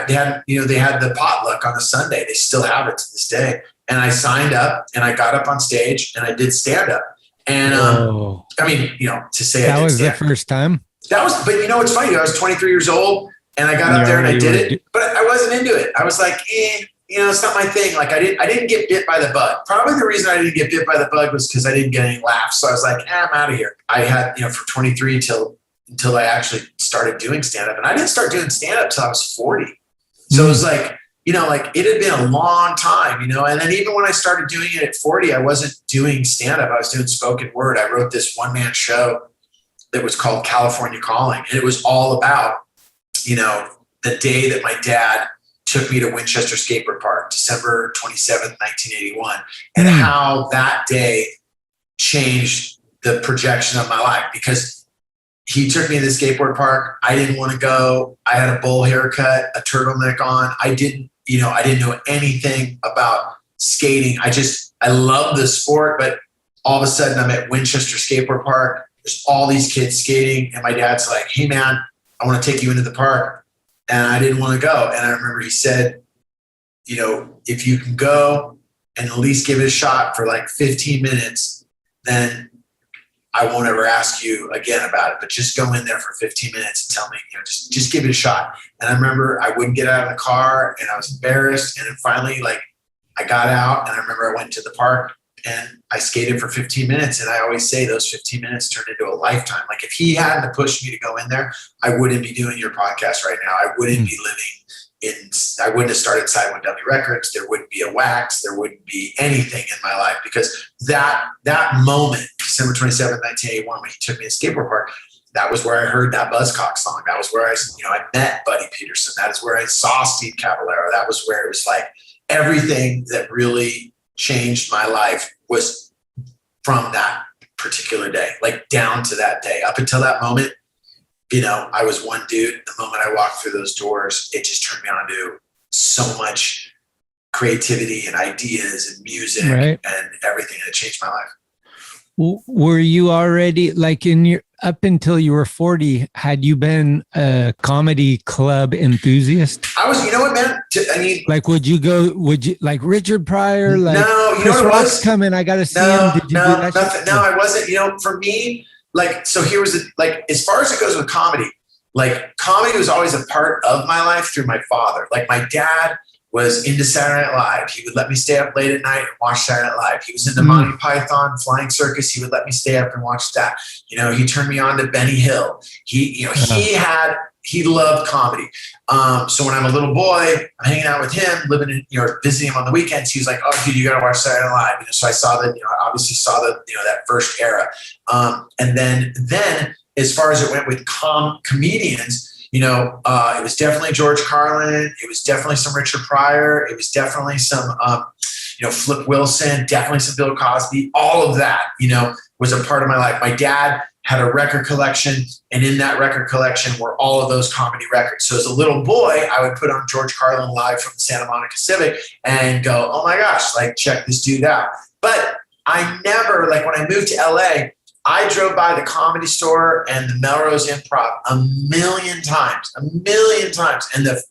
they had the potluck on a Sunday. They still have it to this day. And I signed up and I got up on stage and I did stand up. And I mean, to say that was the first time. That was, but it's funny. I was 23 years old and I got up there and I did it, but I wasn't into it. I was like, it's not my thing. Like I didn't get bit by the bug. Probably the reason I didn't get bit by the bug was because I didn't get any laughs. So I was like, I'm out of here. I had, for 23 until I actually started doing stand up, and I didn't start doing stand up till I was 40. So it was like, like it had been a long time, and then even when I started doing it at 40, I wasn't doing stand up. I was doing spoken word. I wrote this one man show that was called California Calling. And it was all about, the day that my dad took me to Winchester Skatepark, December 27th, 1981, and how that day changed the projection of my life, because he took me to the skateboard park. I didn't want to go. I had a bowl haircut, a turtleneck on. I didn't know anything about skating. I love the sport, but all of a sudden I'm at Winchester Skateboard Park. There's all these kids skating, and my dad's like, hey man, I want to take you into the park. And I didn't want to go. And I remember he said, if you can go and at least give it a shot for like 15 minutes, then I won't ever ask you again about it, but just go in there for 15 minutes and tell me, just give it a shot. And I remember I wouldn't get out of the car and I was embarrassed. And then finally, I got out, and I remember I went to the park and I skated for 15 minutes. And I always say those 15 minutes turned into a lifetime. Like if he hadn't to push me to go in there, I wouldn't be doing your podcast right now. I wouldn't be I wouldn't have started Side 1W Records. There wouldn't be a Wax. There wouldn't be anything in my life, because that moment, December 27th, 1981, when he took me to Skateboard Park, that was where I heard that Buzzcock song. That was where I met Buddy Peterson. That is where I saw Steve Caballero. That was where it was like everything that really changed my life was from that particular day, like down to that day. Up until that moment, I was one dude. The moment I walked through those doors, it just turned me on to so much creativity and ideas and music and everything. It changed my life. Were you already up until you were 40, had you been a comedy club enthusiast? I was, what, man? Would you like Richard Pryor? Like, no, Chris Rock's coming, I got to see him. Did you do that nothing. No, I wasn't. For me, so here was as far as it goes with comedy, comedy was always a part of my life through my father. Like my dad was into Saturday Night Live. He would let me stay up late at night and watch Saturday Night Live. He was into Monty Python, Flying Circus. He would let me stay up and watch that. He turned me on to Benny Hill. He loved comedy. So when I'm a little boy, I'm hanging out with him, living in, visiting him on the weekends. He was like, oh dude, you got to watch Saturday Night Live. So I saw that, obviously saw that, that first era. And then as far as it went with comedians, it was definitely George Carlin. It was definitely some Richard Pryor. It was definitely some, Flip Wilson, definitely some Bill Cosby. All of that, was a part of my life. My dad had a record collection, and in that record collection were all of those comedy records. So as a little boy, I would put on George Carlin live from the Santa Monica Civic and go, oh my gosh, check this dude out. But I never, when I moved to LA, I drove by the Comedy Store and the Melrose Improv a million times. And the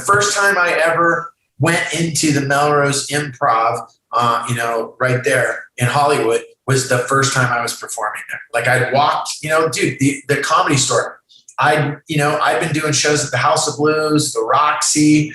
first time I ever went into the Melrose Improv, right there in Hollywood, was the first time I was performing there. I'd walked, dude, the Comedy Store. I've been doing shows at the House of Blues, the Roxy,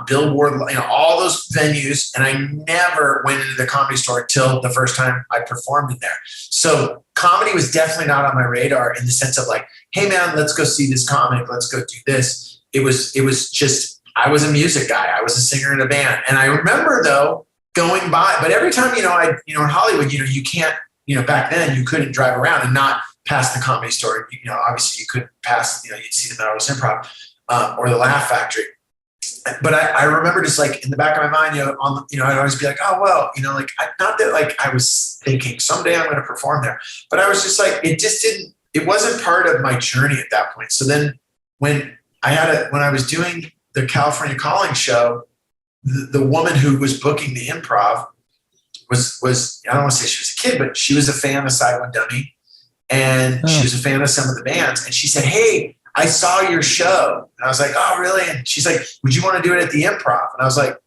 Billboard, all those venues, and I never went into the Comedy Store until the first time I performed in there. So comedy was definitely not on my radar in the sense of hey man, let's go see this comic, let's go do this. It was just, I was a music guy, I was a singer in a band, and I remember though going by, but every time in Hollywood, you can't, back then you couldn't drive around and not past the Comedy Store. Obviously you couldn't pass, you'd see the Melrose Improv or the Laugh Factory. But I remember just in the back of my mind, I'd always be like, oh, well, not that I was thinking someday I'm going to perform there, but I was just it wasn't part of my journey at that point. So then when I was doing the California Calling show, the woman who was booking the improv was I don't want to say she was a kid, but she was a fan of Side One Dummy, and she was a fan of some of the bands. And she said, "Hey, I saw your show." And I was like, "Oh, really?" And she's like, "Would you want to do it at the Improv?" And I was like,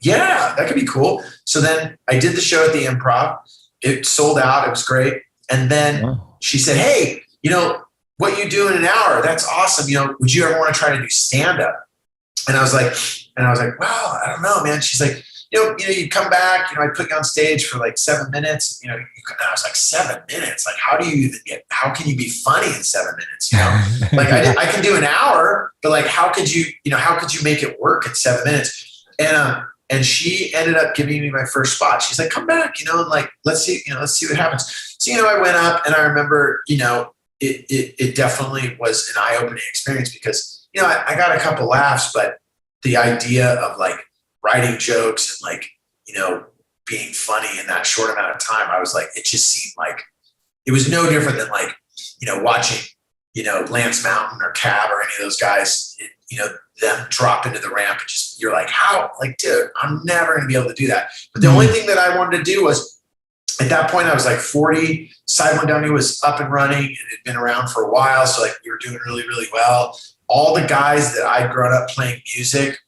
"Yeah, that could be cool." So then I did the show at the Improv. It sold out. It was great. And then she said, "Hey, what you do in an hour? That's awesome. Would you ever want to try to do stand up?" And I was like, "Well, I don't know, man." She's like, you come back, I put you on stage for like 7 minutes. And I was like, 7 minutes? Like, how can you be funny in 7 minutes? Like I can do an hour, but like, how could you make it work in 7 minutes? And she ended up giving me my first spot. She's like, "Come back, and like, let's see what happens." So, I went up, and I remember, it definitely was an eye-opening experience because, I got a couple laughs, but the idea of like writing jokes and like, being funny in that short amount of time, I was like, it just seemed like it was no different than like, watching, Lance Mountain or Cab or any of those guys, them drop into the ramp and just, you're like, how? Like, dude, I'm never going to be able to do that. But the only thing that I wanted to do was, at that point, I was like 40. Side One Dummy was up and running and had been around for a while. So like we were doing really, really well. All the guys that I'd grown up playing music,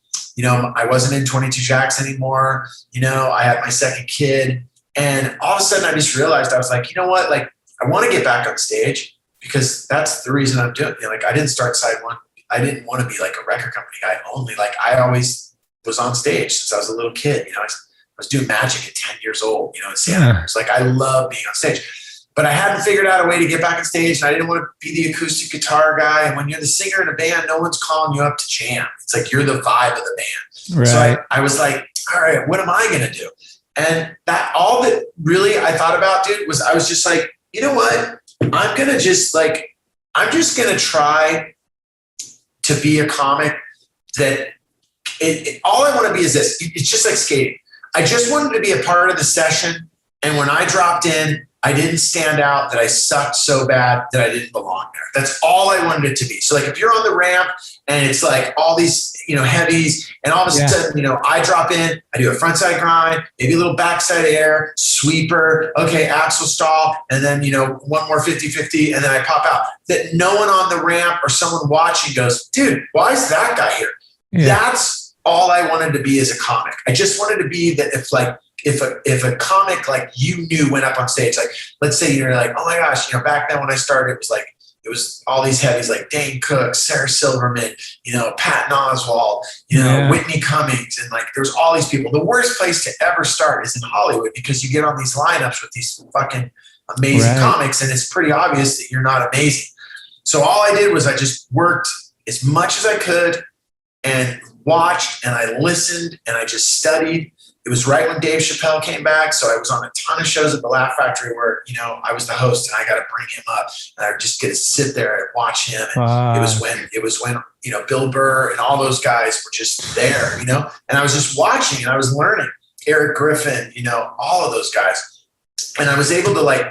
I wasn't in 22 Jacks anymore. I had my second kid. And all of a sudden I just realized, I was like, you know what? Like, I want to get back on stage because that's the reason I'm doing it. Like, I didn't start Side One. I didn't want to be like a record company guy only. Like, I always was on stage since I was a little kid. I was doing magic at 10 years old, in Santa Cruz. Like, I love being on stage. But I hadn't figured out a way to get back on stage, and I didn't want to be the acoustic guitar guy. And when you're the singer in a band, no one's calling you up to jam. It's like you're the vibe of the band. Right. So I was like, all right, what am I going to do? And that all that really I thought about, dude, was I was just like, you know what? I'm just going to try to be a comic that all I want to be is this. It's just like skating. I just wanted to be a part of the session. And when I dropped in, I didn't stand out, that I sucked so bad that I didn't belong there. That's all I wanted it to be. So like if you're on the ramp and it's like all these, heavies, and all of a sudden, I drop in, I do a frontside grind, maybe a little backside air, sweeper, okay, axle stall, and then, one more 50-50, and then I pop out. That no one on the ramp or someone watching goes, dude, why is that guy here? Yeah. That's all I wanted to be as a comic. I just wanted to be that if a comic like you knew went up on stage, like let's say you're like, oh my gosh, back then when I started, it was all these heavies like Dane Cook, Sarah Silverman, Patton Oswalt, Whitney Cummings, and like there's all these people. The worst place to ever start is in Hollywood because you get on these lineups with these fucking amazing comics, and it's pretty obvious that you're not amazing. So all I did was I just worked as much as I could and watched and I listened and I just studied. It was right when Dave Chappelle came back, so I was on a ton of shows at the Laugh Factory where, I was the host and I got to bring him up, and I would just get to sit there and watch him. And it was when Bill Burr and all those guys were just there, and I was just watching and I was learning. Eric Griffin, all of those guys, and I was able to like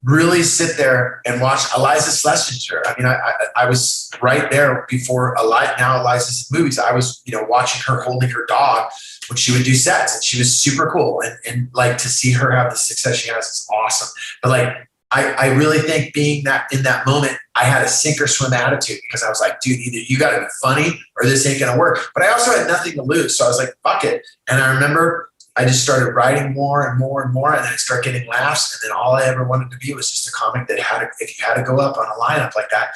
really sit there and watch Eliza Schlesinger. I mean, I was right there before now Eliza's in movies. I was, watching her holding her dog when she would do sets, and she was super cool. And like to see her have the success she has is awesome. But like, I really think being that in that moment, I had a sink or swim attitude because I was like, dude, either you got to be funny or this ain't going to work. But I also had nothing to lose. So I was like, fuck it. And I remember I just started writing more and more and more, and then I started getting laughs. And then all I ever wanted to be was just a comic that if you had to go up on a lineup like that,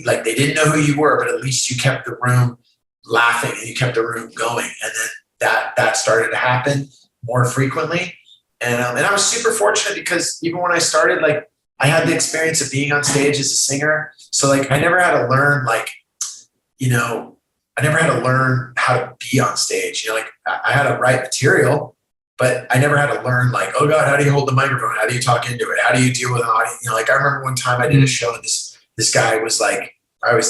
like they didn't know who you were, but at least you kept the room laughing and you kept the room going. And then that started to happen more frequently. And I was super fortunate because even when I started, like I had the experience of being on stage as a singer. So like I never had to learn I never had to learn how to be on stage. Like I had to write material, but I never had to learn like, oh God, how do you hold the microphone? How do you talk into it? How do you deal with an audience? Like I remember one time I did a show and this guy was like, I've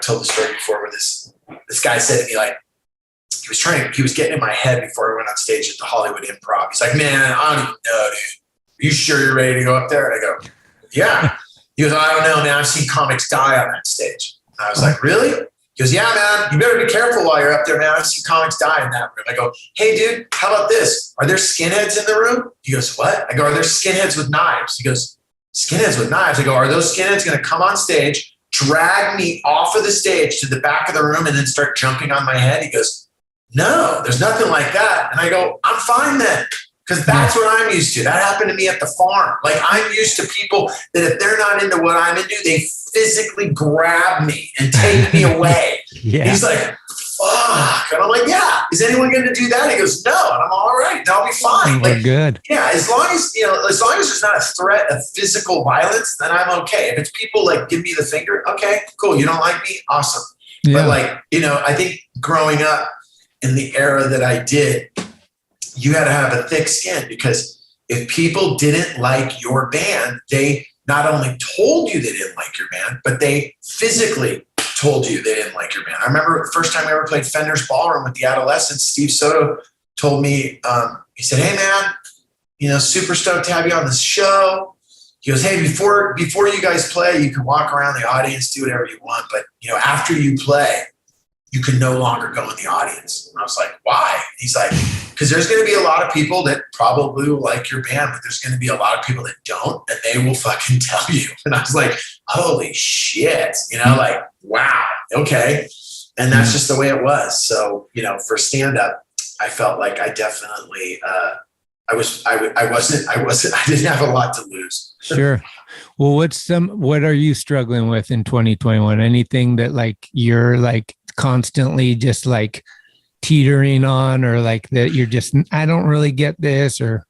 told the story before where this guy said to me like, he was getting in my head before I went on stage at the Hollywood Improv. He's like, man, I don't even know, dude. Are you sure you're ready to go up there? And I go, yeah. He goes, I don't know, man. I've seen comics die on that stage. And I was like, really? He goes, yeah, man, you better be careful while you're up there, man. I've seen comics die in that room. I go, hey, dude, how about this? Are there skinheads in the room? He goes, what? I go, are there skinheads with knives? He goes, skinheads with knives? I go, are those skinheads going to come on stage, drag me off of the stage to the back of the room and then start jumping on my head? He goes, no, there's nothing like that. And I go, I'm fine then. Because that's what I'm used to. That happened to me at the farm. Like, I'm used to people that if they're not into what I'm into, they physically grab me and take me away. He's like, fuck. And I'm like, yeah, is anyone going to do that? He goes, no. And I'm all right. I'll be fine. We're like, good. Yeah, as long as there's not a threat of physical violence, then I'm okay. If it's people like give me the finger, okay, cool. You don't like me? Awesome. Yeah. But like, I think growing up in the era that I did, you had to have a thick skin, because if people didn't like your band, they not only told you they didn't like your band, but they physically told you they didn't like your band. I remember the first time we ever played Fender's Ballroom with the Adolescents, Steve Soto told me, he said, hey man, super stoked to have you on this show. He goes, hey, before you guys play, you can walk around the audience, do whatever you want. But, after you play, you can no longer go in the audience. And I was like, why? He's like, because there's going to be a lot of people that probably will like your band, but there's going to be a lot of people that don't, and they will fucking tell you. And I was like, holy shit, like, wow, okay. And that's just the way it was. So, for stand-up, I felt like I definitely, I didn't have a lot to lose. Sure. Well, what are you struggling with in 2021? Anything that like you're like constantly just like teetering on, or like that you're just, I don't really get this? Or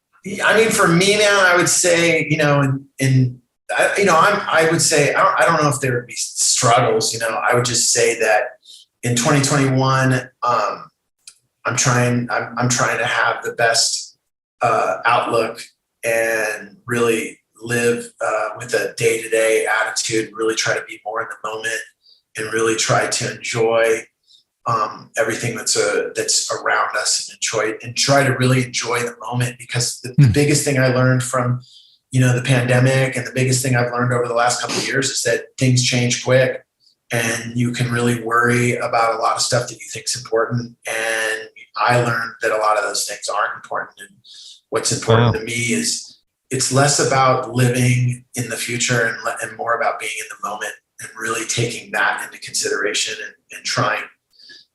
I mean, for me now, I would say, I would say, I don't know if there would be struggles, I would just say that in 2021, I'm trying to have the best outlook and really live with a day-to-day attitude, really try to be more in the moment and really try to enjoy everything that's around us, and try to really enjoy the moment. Because the biggest thing I learned from, the pandemic, and the biggest thing I've learned over the last couple of years, is that things change quick, and you can really worry about a lot of stuff that you think is important. And I learned that a lot of those things aren't important. And what's important to me is it's less about living in the future and more about being in the moment, and really taking that into consideration, and trying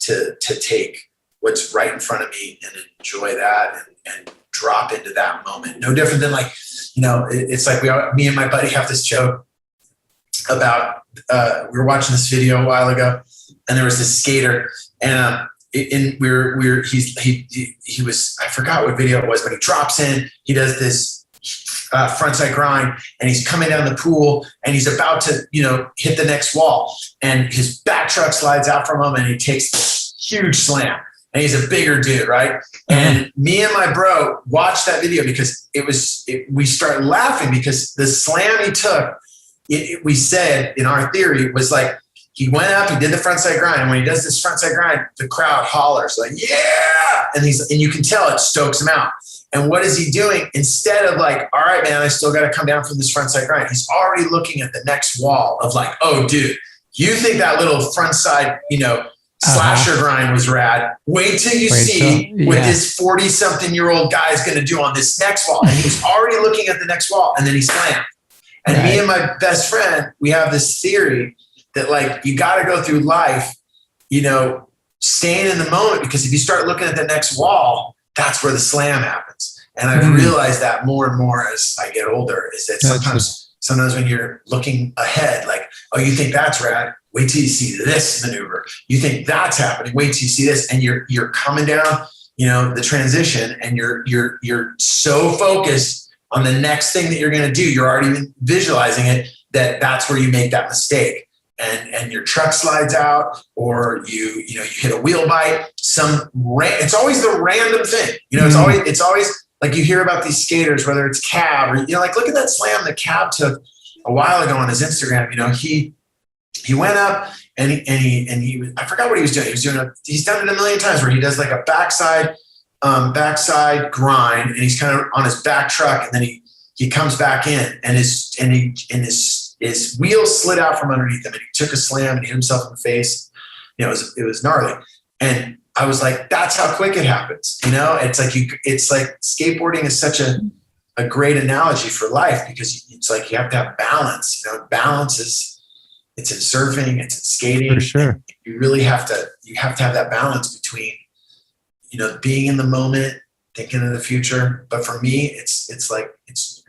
to take what's right in front of me and enjoy that, and drop into that moment. No different than like, it's like me and my buddy have this joke about, we were watching this video a while ago, and there was this skater, and he was, I forgot what video it was, but he drops in, he does this frontside grind, and he's coming down the pool, and he's about to, hit the next wall, and his back truck slides out from him, and he takes this huge slam, and he's a bigger dude, right? And me and my bro watched that video, because we started laughing, because the slam he took, we said in our theory was like, he went up, he did the frontside grind, and when he does this frontside grind, the crowd hollers like, yeah, and you can tell it stokes him out. And what is he doing? Instead of like, all right, man, I still got to come down from this frontside grind, he's already looking at the next wall of like, oh, dude, you think that little frontside, slasher grind was rad. Wait till you see what this 40-something-year-old guy is going to do on this next wall. And he was already looking at the next wall, and then he slammed. And me and my best friend, we have this theory that like, you got to go through life, staying in the moment, because if you start looking at the next wall, that's where the slam happens. And I've realized that more and more as I get older, is that sometimes when you're looking ahead, like, oh, you think that's rad, wait till you see this maneuver. You think that's happening, wait till you see this. And you're coming down, the transition, and you're so focused on the next thing that you're going to do. You're already visualizing it, that's where you make that mistake. And your truck slides out, or you hit a wheel bite. It's always the random thing. It's always like, you hear about these skaters, whether it's Cab, or like, look at that slam that Cab took a while ago on his Instagram. He went up and he I forgot what he was doing. He's done it a million times, where he does like a backside grind, and he's kind of on his back truck, and then he comes back in, and his wheel slid out from underneath him, and he took a slam and hit himself in the face. it was gnarly. And I was like, that's how quick it happens. It's like skateboarding is such a great analogy for life, because it's like you have to have balance. Balance it's in surfing, it's in skating. For sure. You really have to have that balance between, being in the moment, thinking of the future. But for me, it's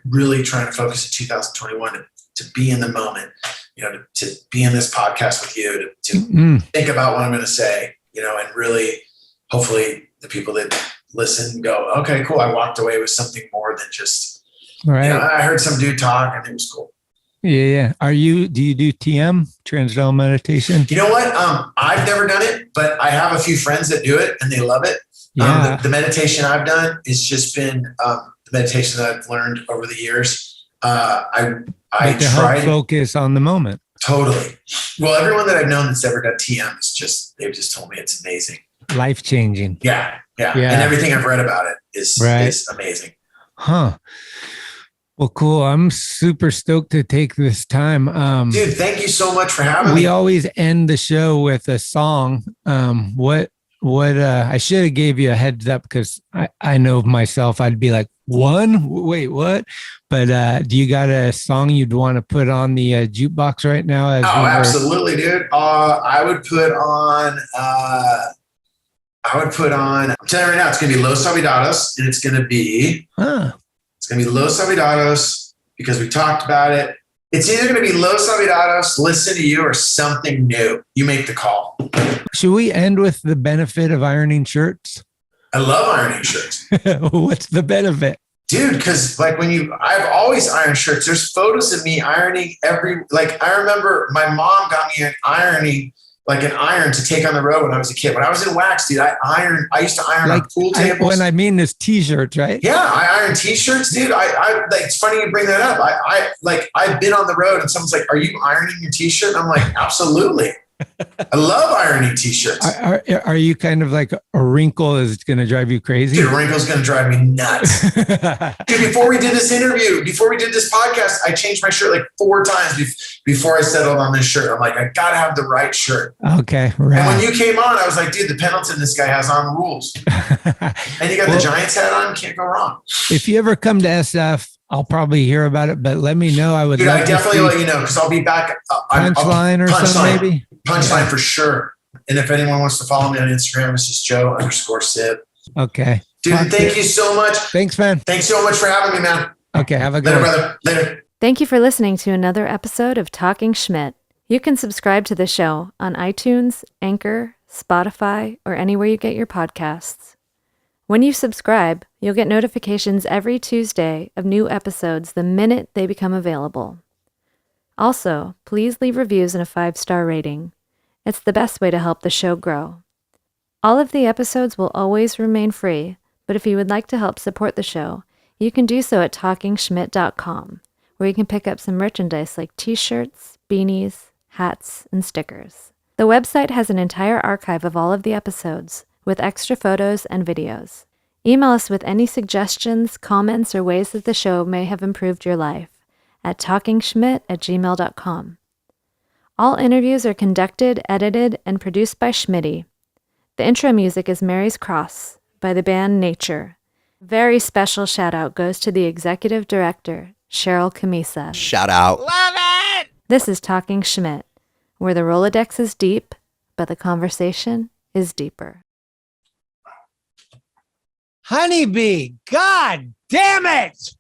really trying to focus in 2021 to be in the moment, to be in this podcast with you, to think about what I'm going to say, and really, hopefully the people that listen go, okay, cool. I walked away with something more than just, right. I heard some dude talk and it was cool. Yeah. Do you do TM, transcendental meditation? You know what? I've never done it, but I have a few friends that do it and they love it. Yeah. The meditation I've done has just been the meditation that I've learned over the years. I tried focus on the moment. Totally. Well, everyone that I've known that's ever done TM they've just told me it's amazing. Life changing. Yeah. And everything I've read about it is amazing. Huh. Well, cool. I'm super stoked to take this time. Dude, thank you so much for having me. We always end the show with a song. What I should have gave you a heads up, because I know myself, I'd be like, wait, what? But do you got a song you'd want to put on the jukebox right now? Absolutely, dude. I would put on, I'm telling you right now, it's going to be Los Olvidados, and it's going to be, Los Olvidados, because we talked about it. It's either going to be Los Olvidados, Listen to You, or Something New. You make the call. Should we end with the benefit of ironing shirts? I love ironing shirts. What's the benefit? Dude, because I've always ironed shirts. There's photos of me ironing I remember my mom got me an iron to take on the road when I was a kid. When I was in wax, dude, I used to iron on pool tables. When I mean is t-shirts, right? Yeah, I iron t-shirts, dude. It's funny you bring that up. I've been on the road and someone's like, "Are you ironing your t-shirt?" I'm like, "Absolutely." I love ironing t-shirts. Are you kind of like a wrinkle is going to drive you crazy? Dude, a wrinkle's going to drive me nuts. Dude, before we did this podcast, I changed my shirt like 4 times before I settled on this shirt. I'm like, I got to have the right shirt. Okay, right. And when you came on, I was like, dude, the Pendleton this guy has on rules. And you got the Giants hat on, can't go wrong. If you ever come to SF, I'll probably hear about it, but let me know. I definitely let you know, because I'll be back. Punchline or something, maybe? Punchline for sure. And if anyone wants to follow me on Instagram, it's just Joe_Sib. Okay. Dude, thank you so much. Thanks, man. Thanks so much for having me, man. Okay, have a good one. Later, brother. Later. Thank you for listening to another episode of Talkin Schmit. You can subscribe to the show on iTunes, Anchor, Spotify, or anywhere you get your podcasts. When you subscribe, you'll get notifications every Tuesday of new episodes the minute they become available. Also, please leave reviews and a 5-star rating. It's the best way to help the show grow. All of the episodes will always remain free, but if you would like to help support the show, you can do so at TalkinSchmit.com, where you can pick up some merchandise like t-shirts, beanies, hats, and stickers. The website has an entire archive of all of the episodes, with extra photos and videos. Email us with any suggestions, comments, or ways that the show may have improved your life at talkinschmit@gmail.com. All interviews are conducted, edited, and produced by Schmitty. The intro music is Mary's Cross by the band Nature. Very special shout out goes to the executive director, Sharal Camisa. Shout out. Love it! This is Talkin Schmit, where the Rolodex is deep, but the conversation is deeper. Honeybee, God damn it!